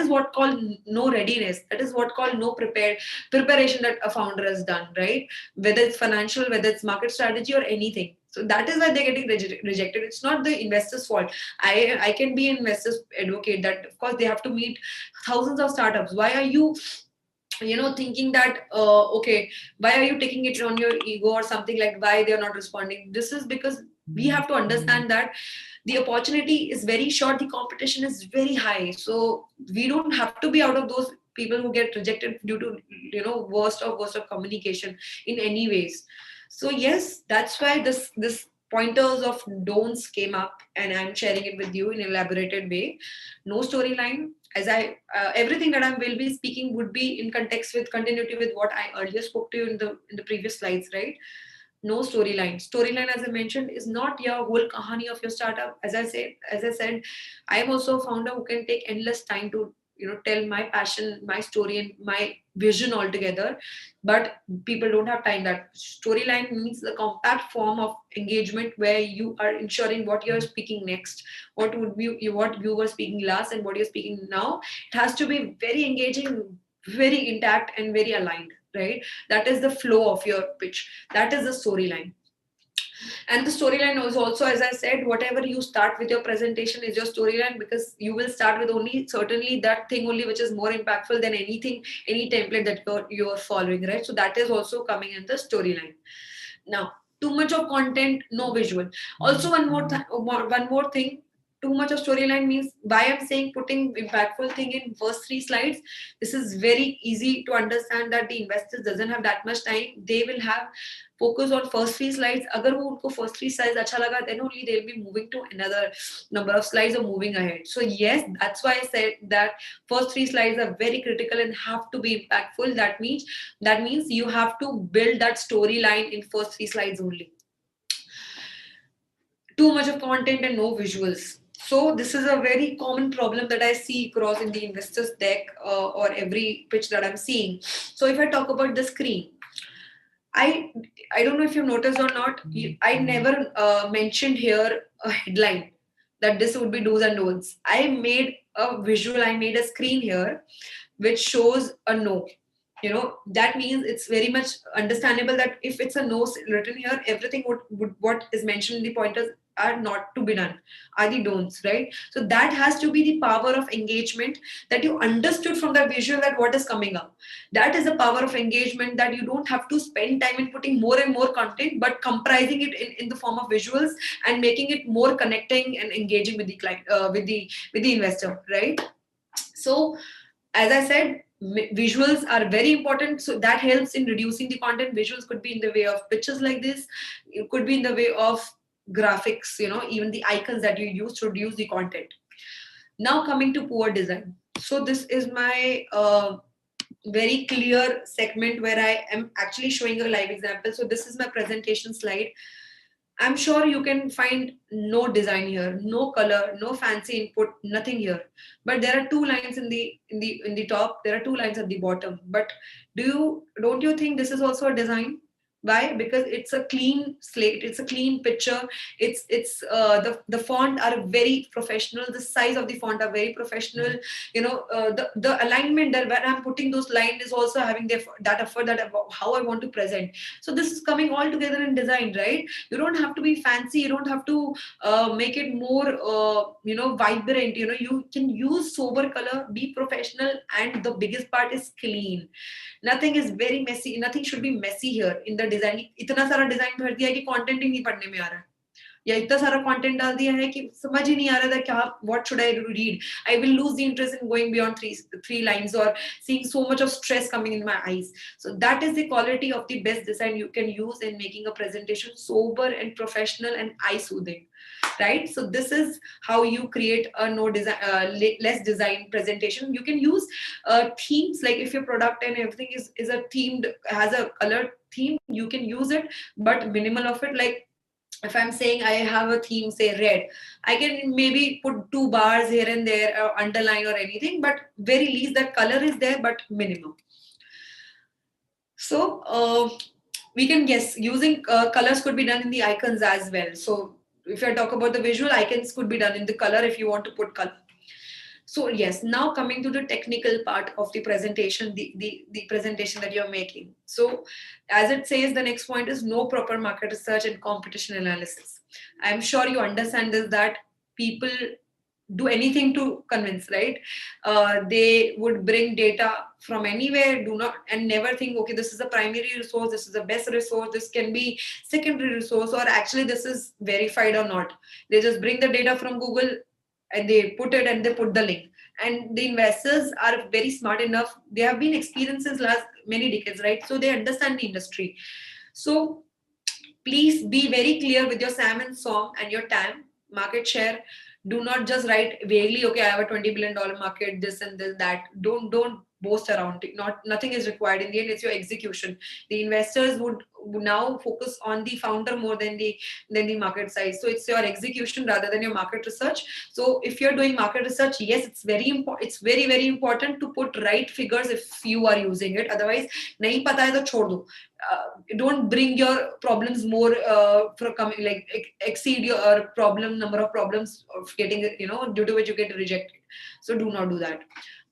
what called no readiness, that is what called no preparation that a founder has done, right? Whether it's financial, whether it's market strategy or anything. So that is why they're getting rejected. It's not the investors fault. I can be an investors advocate that of course they have to meet thousands of startups. Why are you thinking that okay, why are you taking it on your ego or something, like why they are not responding? This is because we have to understand that the opportunity is very short, the competition is very high, so we don't have to be out of those people who get rejected due to worst of communication in any ways. So yes, that's why this pointers of don'ts came up, and I'm sharing it with you in an elaborated way. No storyline, as I everything that I will be speaking would be in context with continuity with what I earlier spoke to you in the previous slides, right? No storyline. Storyline, as I mentioned, is not your whole kahani of your startup. As I said, I am also a founder who can take endless time to tell my passion, my story, and my vision altogether. But people don't have time. That storyline means the compact form of engagement where you are ensuring what you're speaking next, what you were speaking last, and what you're speaking now. It has to be very engaging, very intact, and very aligned, right? That is the flow of your pitch. That is the storyline. And the storyline is also, as I said, whatever you start with your presentation is your storyline, because you will start with only certainly that thing only which is more impactful than anything, any template that you're following, right? So that is also coming in the storyline. Now, too much of content, no visual. Also, one more thing. Too much of storyline means, why I'm saying putting impactful thing in first 3 slides. This is very easy to understand that the investors doesn't have that much time. They will have focus on first 3 slides. Agar wo unko first 3 slides acha laga, then only they'll be moving to another number of slides or moving ahead. So yes, that's why I said that first 3 slides are very critical and have to be impactful. That means you have to build that storyline in first 3 slides only. Too much of content and no visuals. So this is a very common problem that I see across in the investors deck or every pitch that I'm seeing. So if I talk about the screen, I I don't know if you've noticed or not. I never mentioned here a headline that this would be do's and don'ts. I made a visual. I made a screen here, which shows a no. That means it's very much understandable that if it's a no written here, everything what is mentioned in the pointers are not to be done, are the don'ts, right? So that has to be the power of engagement, that you understood from the visual that what is coming up. That is the power of engagement, that you don't have to spend time in putting more and more content, but comprising it in the form of visuals and making it more connecting and engaging with the client, with the investor, right? So as I said, visuals are very important, so that helps in reducing the content. Visuals could be in the way of pictures like this, it could be in the way of graphics, even the icons that you use to reduce the content. Now coming to poor design. So this is my very clear segment where I am actually showing a live example. So this is my presentation slide. I'm sure you can find no design here, no color, no fancy input, nothing here. But there are 2 lines in the top. There are 2 lines at the bottom. But don't you think this is also a design? Why? Because it's a clean slate. It's a clean picture. The font are very professional. The size of the font are very professional. The alignment that when I'm putting those lines is also having that effort, that about how I want to present. So this is coming all together in design, right? You don't have to be fancy. You don't have to make it more vibrant. You can use sober color, be professional, and the biggest part is clean. Nothing is very messy. Nothing should be messy here in the design. इतना सारा design भर दिया है कि content ही नहीं पढ़ने में आ रहा है, या इतना सारा कंटेंट डाल दिया है कि समझ ही नहीं आ रहा था क्या, what should I read? I will lose the interest in going beyond three lines, or seeing so much of stress coming in my eyes. So that is the quality of the best design you can use in making a presentation sober and professional and eye soothing, right? So this is how you create a no design less design presentation. You can use themes, like if your product and everything is a themed, has a color theme, you can use it, but minimal of it. Like if I'm saying I have a theme, say red, I can maybe put 2 bars here and there or underline or anything, but very least that color is there, but minimum. So we can guess using colors could be done in the icons as well. So if I talk about the visual, icons could be done in the color if you want to put color. So yes, now coming to the technical part of the presentation, the presentation that you're making. So as it says, the next point is no proper market research and competition analysis. I'm sure you understand this, that people do anything to convince, right? They would bring data from anywhere, do not, and never think, okay, this is a primary resource, this is the best resource, this can be secondary resource, or actually this is verified or not. They just bring the data from Google and they put it and they put the link. And the investors are very smart enough, they have been experienced since last many decades, right? So they understand the industry. So please be very clear with your SAM and SOM and your TAM, market share. Do not just write vaguely, okay, I have a $20 billion market, this and this, that. Don't boast around it. Nothing is required. In the end, it's your execution. The investors would now focus on the founder more than the market size. So it's your execution rather than your market research. So if you're doing market research, yes, it's very important. It's very, very important to put right figures if you are using it. Otherwise, nahi pata hai to chhod do. Don't bring your problems more for coming, like exceed your problem number of problems of getting, due to which you get rejected. So do not do that.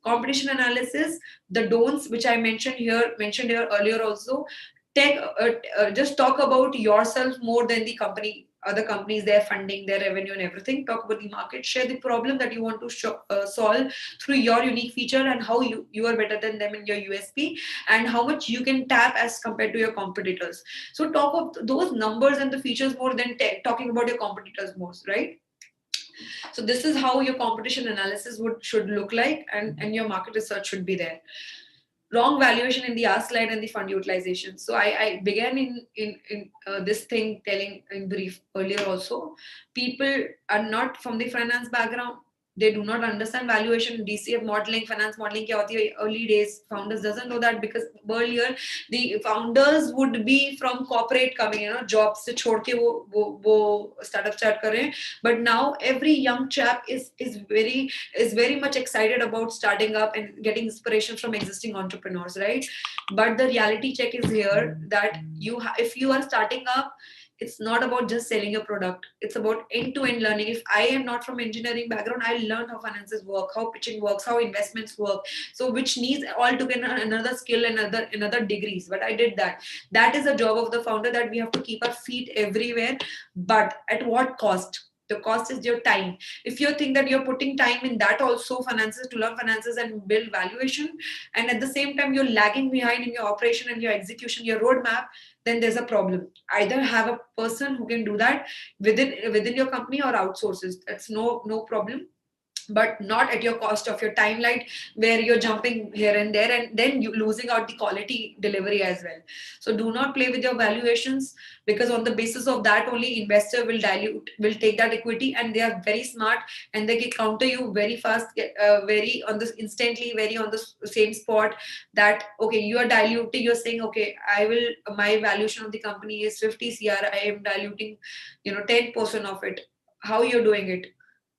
Competition analysis, the don'ts which I mentioned here earlier also. Take just talk about yourself more than the company, other companies, their funding, their revenue, and everything. Talk about the market share, the problem that you want to solve through your unique feature, and how you are better than them in your USP, and how much you can tap as compared to your competitors. So talk of those numbers and the features more than talking about your competitors most, right? So this is how your competition analysis should look like, and your market research should be there. Wrong valuation in the ask slide and the fund utilization. So I began in this thing telling in brief earlier also. People are not from the finance background. They do not understand valuation, DCF modeling, finance modeling kya hoti hai. Early days, founders doesn't know that, because earlier the founders would be from corporate coming, jobs se chhod ke wo startup start kar rahe hain. But now every young chap is very much excited about starting up and getting inspiration from existing entrepreneurs, right? But the reality check is here that if you are starting up, it's not about just selling your product. It's about end-to-end learning. If I am not from engineering background, I learned how finances work, how pitching works, how investments work. So which needs altogether another skill and another degrees. But I did that. That is the job of the founder, that we have to keep our feet everywhere. But at what cost? The cost is your time. If you think that you're putting time in that also, finances, to learn finances and build valuation, and at the same time you're lagging behind in your operation and your execution, your roadmap, then there's a problem. Either have a person who can do that within your company, or outsources. That's no problem, but not at your cost of your timeline, where you're jumping here and there, and then you losing out the quality delivery as well. So do not play with your valuations, because on the basis of that only, investor will take that equity, and they are very smart, and they can counter you very fast, very on this instantly, very on the same spot, that okay, you are diluting, you're saying, okay, my valuation of the company is 50 cr, I am diluting 10% of it. How you're doing it?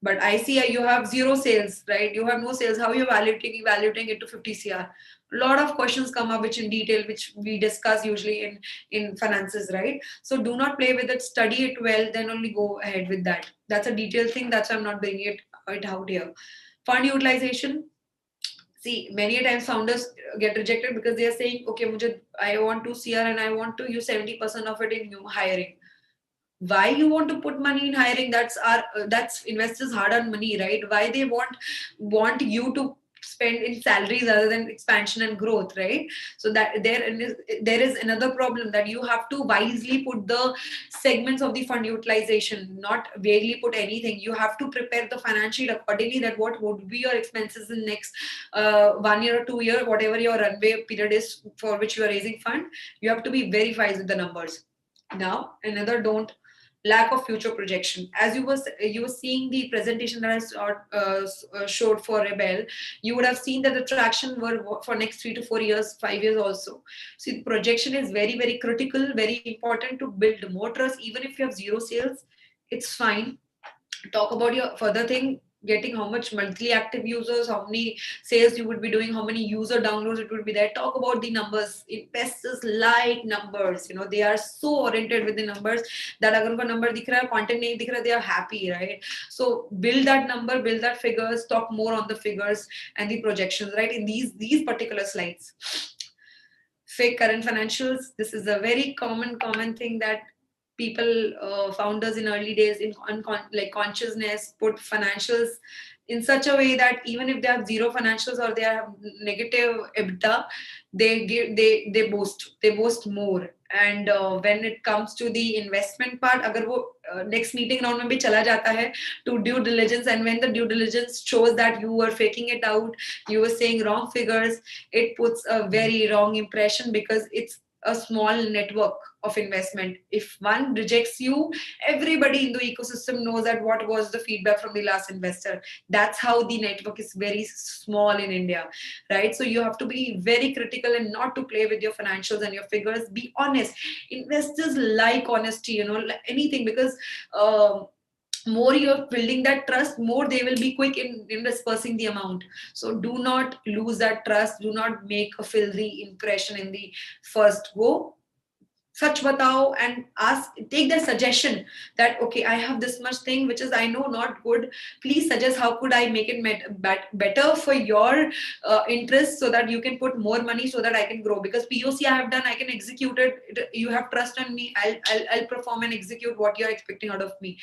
But I see you have zero sales, right? You have no sales. How are you evaluating it to 50 cr? A lot of questions come up, which in detail, which we discuss usually in finances, right? So do not play with it. Study it well, then only go ahead with that. That's a detailed thing. That's why I'm not bringing it out here. Fund utilization. See, many a times founders get rejected because they are saying, okay, I want 2 cr and I want to use 70% of it in new hiring. Why you want to put money in hiring? That's investors hard earned money, right? Why they want you to spend in salaries rather than expansion and growth, right? So that there is another problem, that you have to wisely put the segments of the fund utilization, not vaguely put anything. You have to prepare the financial accordingly, that what would be your expenses in next 1 year or 2 year, whatever your runway period is for which you are raising fund. You have to be very wise with the numbers. Now another don't, lack of future projection. As you were seeing the presentation that I showed for Rebel, you would have seen that the traction were for next 3 to 4 years, 5 years also. See, projection is very, very critical, very important to build more trust. Even if you have zero sales, it's fine. Talk about your further thing. getting how much monthly active users, how many sales you would be doing, how many user downloads it would be there. Talk about the numbers. Investors like numbers, they are so oriented with the numbers that agar unko number dikh raha hai, content nahi dikh raha, they are happy, right? So build that number, build that figures, talk more on the figures and the projections, right? In these particular slides. Fake current financials. This is a very common thing that people, founders in early days, in like consciousness, put financials in such a way that even if they have zero financials or they have negative EBITDA, they boast more. And when it comes to the investment part, agar wo next meeting round mein bhi chala jata hai to due diligence, and when the due diligence shows that you were faking it out, you were saying wrong figures, it puts a very wrong impression, because it's a small network of investment. If one rejects you, everybody in the ecosystem knows that what was the feedback from the last investor. That's how the network is very small in India, right? So you have to be very critical and not to play with your financials and your figures. Be honest. Investors like honesty, like anything, because more you're building that trust, more they will be quick in dispersing the amount. So do not lose that trust. Do not make a filthy impression in the first go. Such batao, and ask, take their suggestion that okay, I have this much thing which is I know not good, please suggest how could I make it better for your interest, so that you can put more money so that I can grow, because POC I have done, I can execute it, you have trust on me, I'll perform and execute what you're expecting out of me.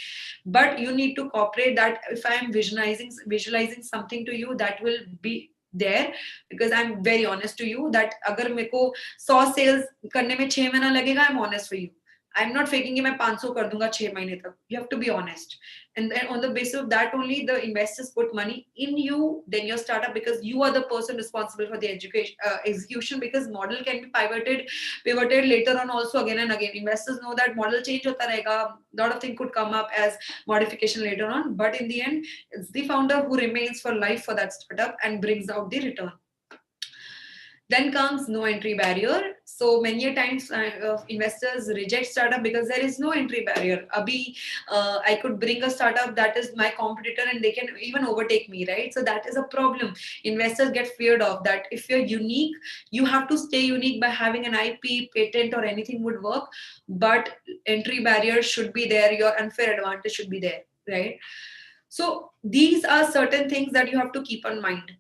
But you need to cooperate, that if I am visualizing something to you, that will be there, because I'm very honest to you that agar मेरे को 100 sales करने में 6 महीना लगेगा, I'm honest for you. I'm not faking it, मैं 500 कर दूंगा 6 महीने तक. You have to be honest. And then on the basis of that only, the investors put money in you, then your startup, because you are the person responsible for the education, execution, because model can be pivoted later on also again and again. Investors know that model change hota rahega, lot of things could come up as modification later on, but in the end, it's the founder who remains for life for that startup and brings out the return. Then comes no entry barrier. So many a times investors reject startup because there is no entry barrier. Abhi, I could bring a startup that is my competitor and they can even overtake me, right? So that is a problem. Investors get feared of that. If you're unique, you have to stay unique by having an IP, patent, or anything would work. But entry barriers should be there. Your unfair advantage should be there, right? So these are certain things that you have to keep in mind.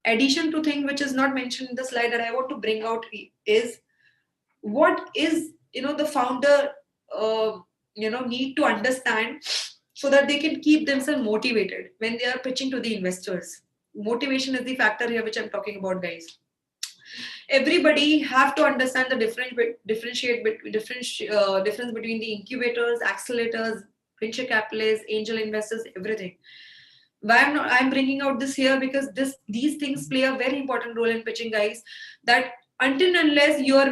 Addition to thing which is not mentioned in the slide that I want to bring out is what is the founder need to understand, so that they can keep themselves motivated when they are pitching to the investors. Motivation is the factor here which I'm talking about, guys. Everybody have to understand the difference between the incubators, accelerators, venture capitalists, angel investors, everything. Why I'm bringing out this here, because these things play a very important role in pitching, guys. That until and unless you are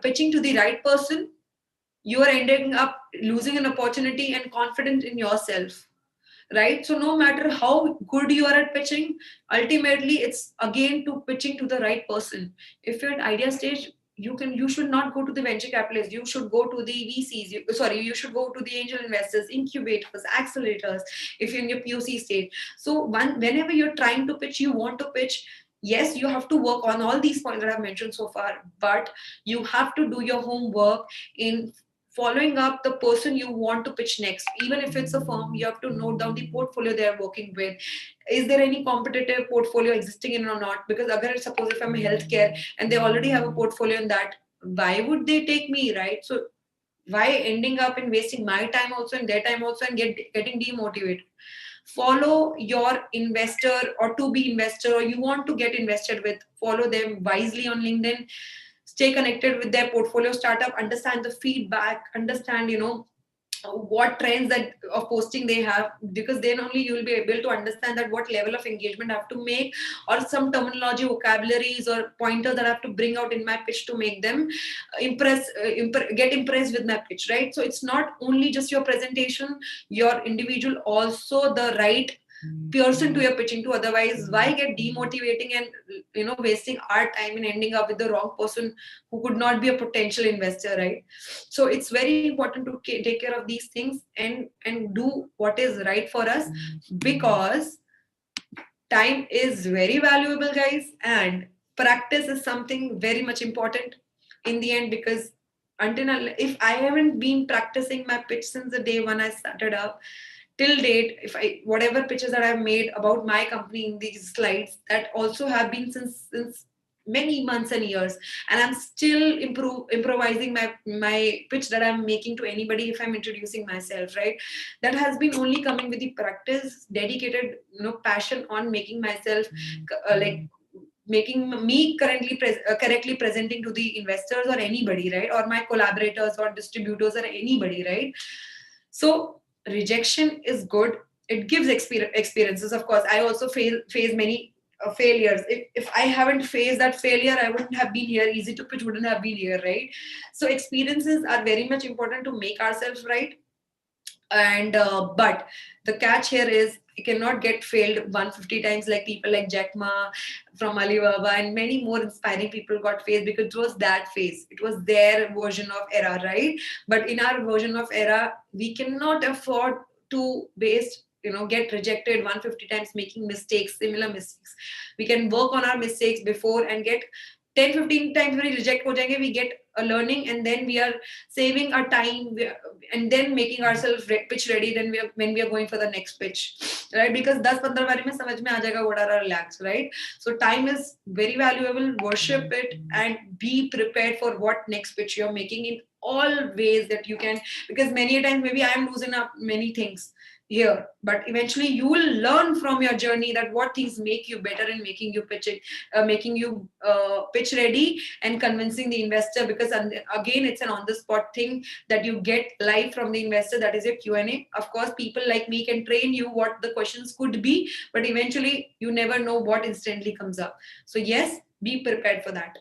pitching to the right person, you are ending up losing an opportunity and confidence in yourself, right? So no matter how good you are at pitching, ultimately it's again to pitching to the right person. If you're at idea stage, you should not go to the venture capitalists, you should go to the VCs, you should go to the angel investors, incubators, accelerators, if you're in your POC stage. So whenever you're trying to pitch, you want to pitch, yes, you have to work on all these points that I've mentioned so far, but you have to do your homework in following up the person you want to pitch next. Even if it's a firm, you have to note down the portfolio they are working with. Is there any competitive portfolio existing in or not? Because suppose if I'm a healthcare and they already have a portfolio in that, why would they take me, right? So why ending up in wasting my time also and their time also and getting demotivated? Follow your investor or to be investor, or you want to get invested with, follow them wisely on LinkedIn. Stay connected with their portfolio startup, understand the feedback, understand what trends that of posting they have, because then only you will be able to understand that what level of engagement I have to make, or some terminology, vocabularies, or pointers that I have to bring out in my pitch to make them get impressed with my pitch, right? So it's not only just your presentation, your individual, also the right person to your pitching to. Otherwise, why get demotivating and wasting our time and ending up with the wrong person who could not be a potential investor, right? So it's very important to take care of these things and do what is right for us, because Time is very valuable, guys, and practice is something very much important in the end, because if I haven't been practicing my pitch since the day when I started up till date, if I whatever pitches that I've made about my company in these slides, that also have been since many months and years, and I'm still improvising my pitch that I'm making to anybody if I'm introducing myself, right? That has been only coming with the practice, dedicated, passion on making myself like making me correctly presenting to the investors or anybody, right? Or my collaborators or distributors or anybody, right? So rejection is good. It gives experiences. Of course, I also face many failures. If I haven't faced that failure, I wouldn't have been here. Easy to pitch wouldn't have been here, right? So experiences are very much important to make ourselves right. And but the catch here is you cannot get failed 150 times like people like Jack Ma from Alibaba and many more inspiring people got failed, because it was that phase, it was their version of era, right? But in our version of era, we cannot afford to waste, get rejected 150 times making mistakes, similar mistakes. We can work on our mistakes before and get 10-15 times when we reject ho jayenge, we get a learning, and then we are saving our time, and then making ourselves pitch ready, then when we are going for the next pitch, right? Because 10-15 बारी में समझ में आ जाएगा what are our lacks, right? So time is very valuable. Worship it and be prepared for what next pitch you're making in all ways that you can, because many a times maybe I am losing up many things here, but eventually you will learn from your journey that what things make you better in making you making you pitch ready and convincing the investor, because again it's an on the spot thing that you get live from the investor, that is your Q&A. Of course, people like me can train you what the questions could be, but eventually you never know what instantly comes up. So yes, be prepared for that.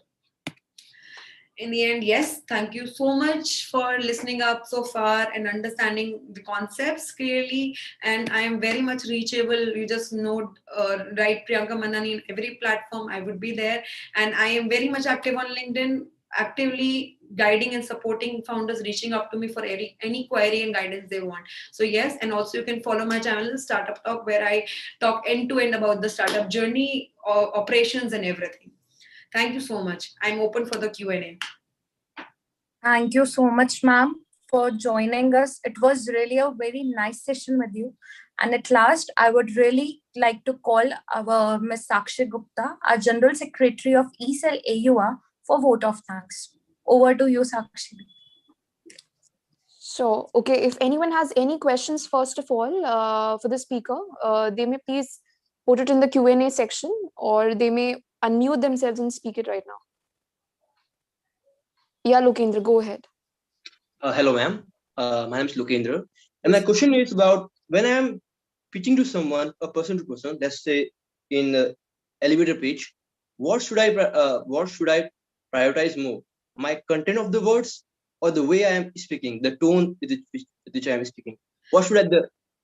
In the end, yes, thank you so much for listening up so far and understanding the concepts clearly. And I am very much reachable. You just know, write Priyanka Mandani in every platform. I would be there. And I am very much active on LinkedIn, actively guiding and supporting founders reaching up to me for any query and guidance they want. So yes, and also you can follow my channel Startup Talk, where I talk end to end about the startup journey, operations and everything. Thank you so much. I'm open for the Q&A. Thank you so much, ma'am, for joining us. It was really a very nice session with you. And at last, I would really like to call our Ms. Sakshi Gupta, our General Secretary of ECEL AUR, for vote of thanks. Over to you, Sakshi. So, okay, if anyone has any questions, first of all, for the speaker, they may please put it in the Q&A section, or they may unmute themselves and speak it right now. Yeah, Lokendra, go ahead. Hello, ma'am. My name is Lokendra. And my question is about when I am pitching to someone, a person to person, let's say in elevator pitch, what should I prioritize more? My content of the words or the way I am speaking, the tone with which I am speaking? What should I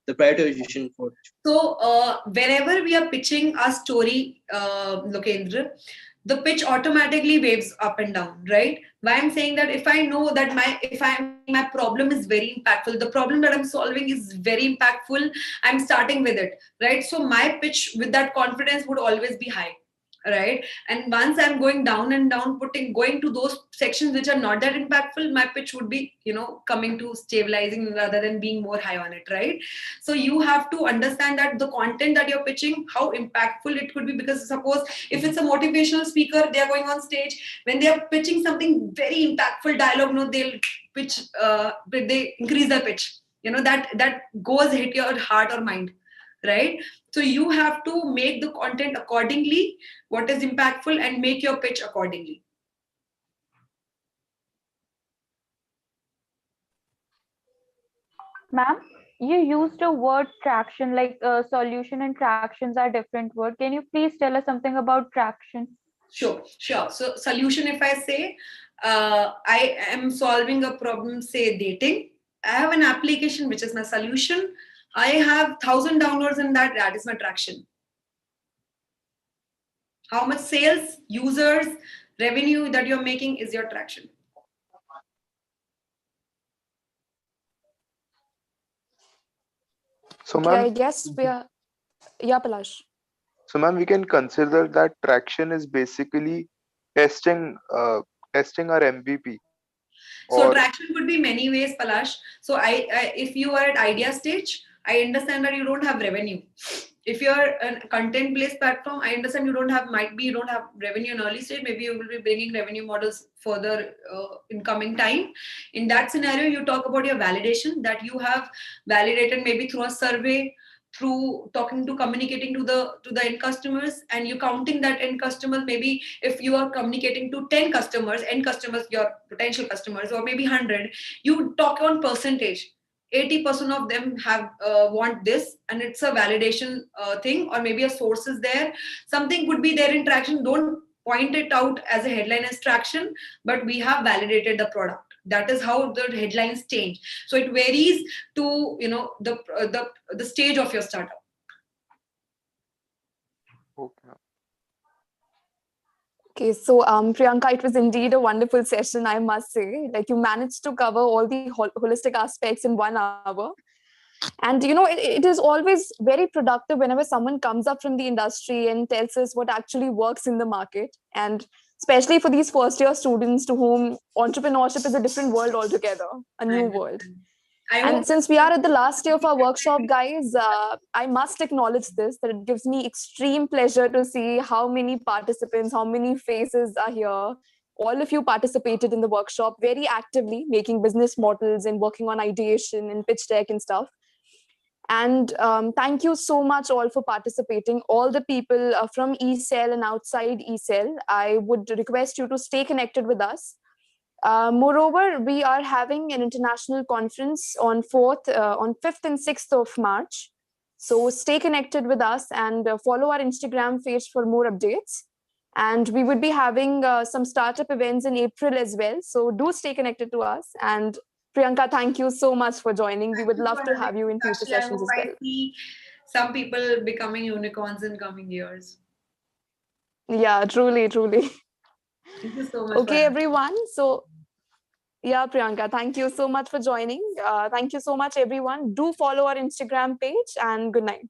the prioritization for? So whenever we are pitching a story, Lokendra, the pitch automatically waves up and down, right? Why I'm saying that, if I know that if I'm saying my problem is very impactful, the problem that I'm solving is very impactful, I'm starting with it, right? So my pitch with that confidence would always be high, right? And once I'm going down and down, going to those sections which are not that impactful, my pitch would be, coming to stabilizing rather than being more high on it, right? So you have to understand that the content that you're pitching, how impactful it could be, because suppose if it's a motivational speaker, they're going on stage, when they are pitching something very impactful dialogue, they'll pitch, they increase their pitch, that goes hit your heart or mind, right? So you have to make the content accordingly, what is impactful, and make your pitch accordingly. Ma'am, you used a word traction, like solution and tractions are different words. Can you please tell us something about traction? Sure. So solution, if I say, I am solving a problem, say dating, I have an application which is my solution. I have 1,000 downloads in that is my traction. How much sales, users, revenue that you're making is your traction. So, ma'am, I guess we are. Yeah, Palash. So, ma'am, we can consider that traction is basically testing, testing our MVP. So Or traction would be many ways, Palash. So if you are at idea stage, I understand that you don't have revenue. If you're a content-based platform, I understand might be you don't have revenue in early stage. Maybe you will be bringing revenue models further in coming time. In that scenario, you talk about your validation that you have validated maybe through a survey, through talking to communicating to the end customers, and you counting that end customers. Maybe if you are communicating to 10 customers, end customers, your potential customers, or maybe 100, you talk on percentage. 80% of them have want this, and it's a validation thing, or maybe a source is there, something could be there in traction. Don't point it out as a headline as traction, but we have validated the product. That is how the headlines change. So it varies to the stage of your startup. okay. Okay, so Priyanka, it was indeed a wonderful session, I must say. Like you managed to cover all the holistic aspects in 1 hour. And it is always very productive whenever someone comes up from the industry and tells us what actually works in the market. And especially for these first year students to whom entrepreneurship is a different world altogether, a new world. I And hope since we are at the last day of our workshop, guys, I must acknowledge this, that it gives me extreme pleasure to see how many participants, how many faces are here. All of you participated in the workshop very actively, making business models and working on ideation and pitch deck and stuff. And thank you so much all for participating. All the people from eCell and outside eCell, I would request you to stay connected with us. Moreover, we are having an international conference on 5th and 6th of March. So stay connected with us and follow our Instagram page for more updates. And we would be having some startup events in April as well. So do stay connected to us. And Priyanka, thank you so much for joining. We would love to have you in future actually, I sessions hope as I well. see some people becoming unicorns in coming years. Yeah, truly, truly. Thank you so much. Okay, everyone. So yeah, Priyanka, thank you so much for joining. Thank you so much, everyone. Do follow our Instagram page and good night.